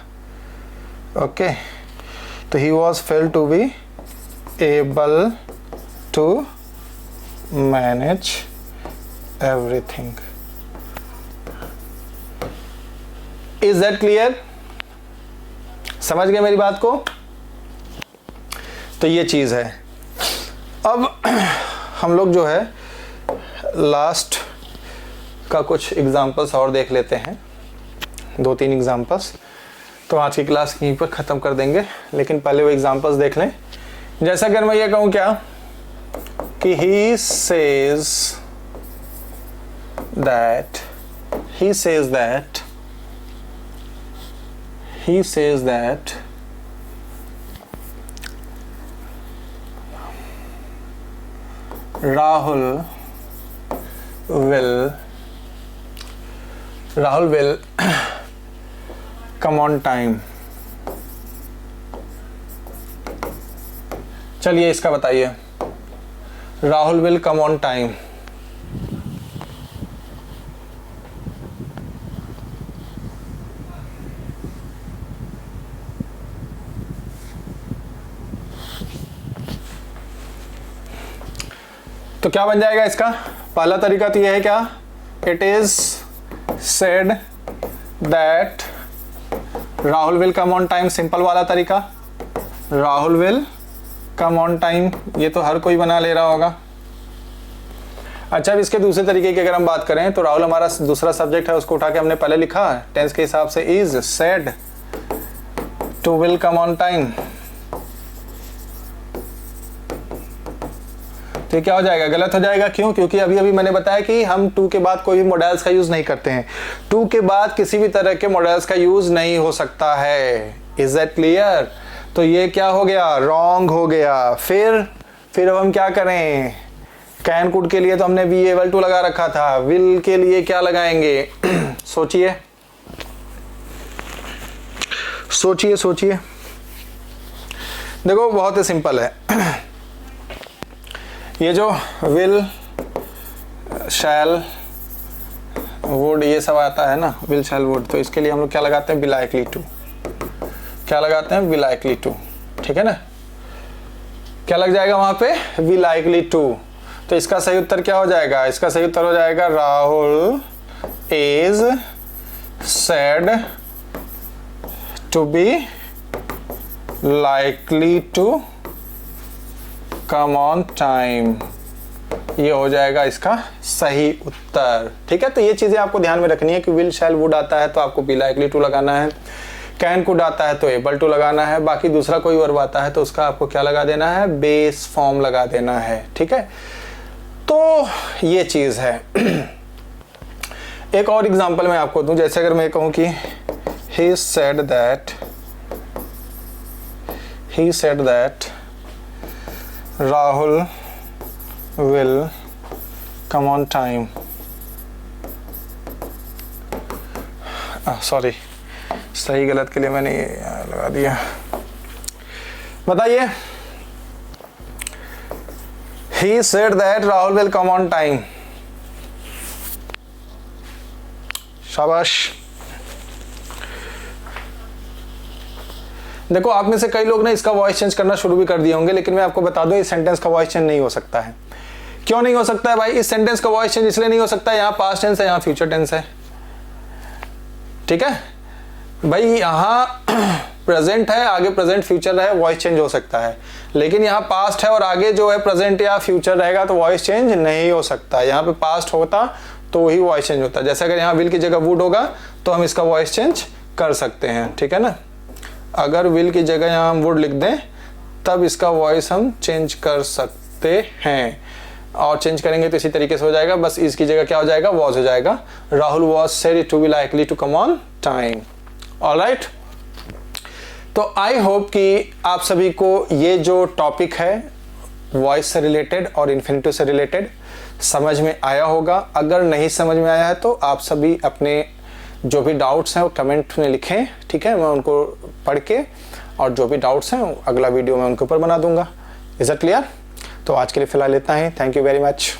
ओके, तो he was felt to be able to manage everything. Is that clear? समझ गए मेरी बात को? तो ये चीज है। अब हम लोग जो है लास्ट का कुछ एग्जांपल्स और देख लेते हैं, 2-3 एग्जांपल्स। तो आज की क्लास यहीं पर ख़त्म कर देंगे, लेकिन पहले वो एग्जांपल्स देख लें। जैसा अगर मैं ये कहूँ क्या कि he says that Rahul will come on time। चलिए इसका बताइए, Rahul will come on time. तो क्या बन जाएगा इसका? पहला तरीका तो यह है क्या, it is said that Rahul will come on time. Simple वाला तरीका, Rahul will come on time, ये तो हर कोई बना ले रहा होगा। अच्छा, अब इसके दूसरे तरीके की अगर हम बात करें तो राहुल हमारा दूसरा सब्जेक्ट है, उसको उठा के हमने पहले लिखा टेंस के हिसाब से, is said to will come on time. तो क्या हो जाएगा? गलत हो जाएगा। क्यों? क्योंकि अभी अभी मैंने बताया कि हम टू के बाद कोई भी मॉडल्स का यूज नहीं करते हैं। टू के बाद किसी भी तरह के मॉडल्स का यूज नहीं हो सकता है। Is that clear? तो ये क्या हो गया? रॉन्ग हो गया। फिर अब हम क्या करें? कैन कुड के लिए तो हमने बी एबल टू लगा रखा था, विल के लिए क्या लगाएंगे? सोचिए सोचिए सोचिए। देखो बहुत ही सिंपल है। ये जो विल, शैल, वुड, ये सब आता है ना, विल शैल वुड, तो इसके लिए हम लोग क्या लगाते हैं? Be likely to. क्या लगाते हैं? Be likely to. ठीक है ना? क्या लग जाएगा वहां पे? Be likely to. तो इसका सही उत्तर क्या हो जाएगा? इसका सही उत्तर हो जाएगा Rahul is said to be likely to come on time. ये हो जाएगा इसका सही उत्तर। ठीक है, तो ये चीजें आपको ध्यान में रखनी है कि विल शैल वुड आता है तो आपको बी लाइकली टू लगाना है, कैन कुड आता है तो एबल टू लगाना है, बाकी दूसरा कोई वर्ब आता है तो उसका आपको क्या लगा देना है? बेस फॉर्म लगा देना है। ठीक है, तो ये चीज है। एक और एग्जांपल मैं आपको दूं, जैसे अगर मैं कहूं कि he said that Rahul will come on time। Sorry, सही गलत के लिए मैंने ये लगा दिया। बताइए, he said that Rahul will come on time। शाबाश। देखो आप में से कई लोग ने इसका वॉइस चेंज करना शुरू भी कर दिए होंगे, लेकिन मैं आपको बता दूं इस सेंटेंस का वॉइस चेंज नहीं हो सकता है। क्यों नहीं हो सकता है भाई? इस सेंटेंस का वॉइस चेंज इसलिए नहीं हो सकता है, यहाँ पास्ट टेंस है, यहाँ फ्यूचर टेंस है। ठीक है भाई, यहाँ प्रेजेंट है, आगे प्रेजेंट फ्यूचर है, वॉइस चेंज हो सकता है, लेकिन यहाँ पास्ट है और आगे जो है प्रेजेंट या फ्यूचर रहेगा तो वॉइस चेंज नहीं हो सकता। यहाँ पे पास्ट होता तो वही वॉइस चेंज होता है। जैसे अगर यहाँ विल की जगह वुड होगा तो हम इसका वॉइस चेंज कर सकते हैं, ठीक है ना। अगर विल की जगह यहाँ हम वुड लिख दें तब इसका वॉइस हम चेंज कर सकते हैं, और चेंज करेंगे तो इसी तरीके से हो जाएगा, बस इसकी जगह क्या हो जाएगा, वॉज हो जाएगा। Rahul was said to be likely to come on time. Alright, तो आई होप कि आप सभी को ये जो टॉपिक है वॉइस से रिलेटेड और इन्फिनिटिव से रिलेटेड समझ में आया होगा। अगर नहीं समझ में आया है तो आप सभी अपने जो भी डाउट्स हैं वो कमेंट में लिखें, ठीक है, मैं उनको पढ़ के और जो भी डाउट्स हैं अगला वीडियो मैं उनके ऊपर बना दूंगा। Is it clear? तो आज के लिए फिलहाल इतना ही। Thank you very much.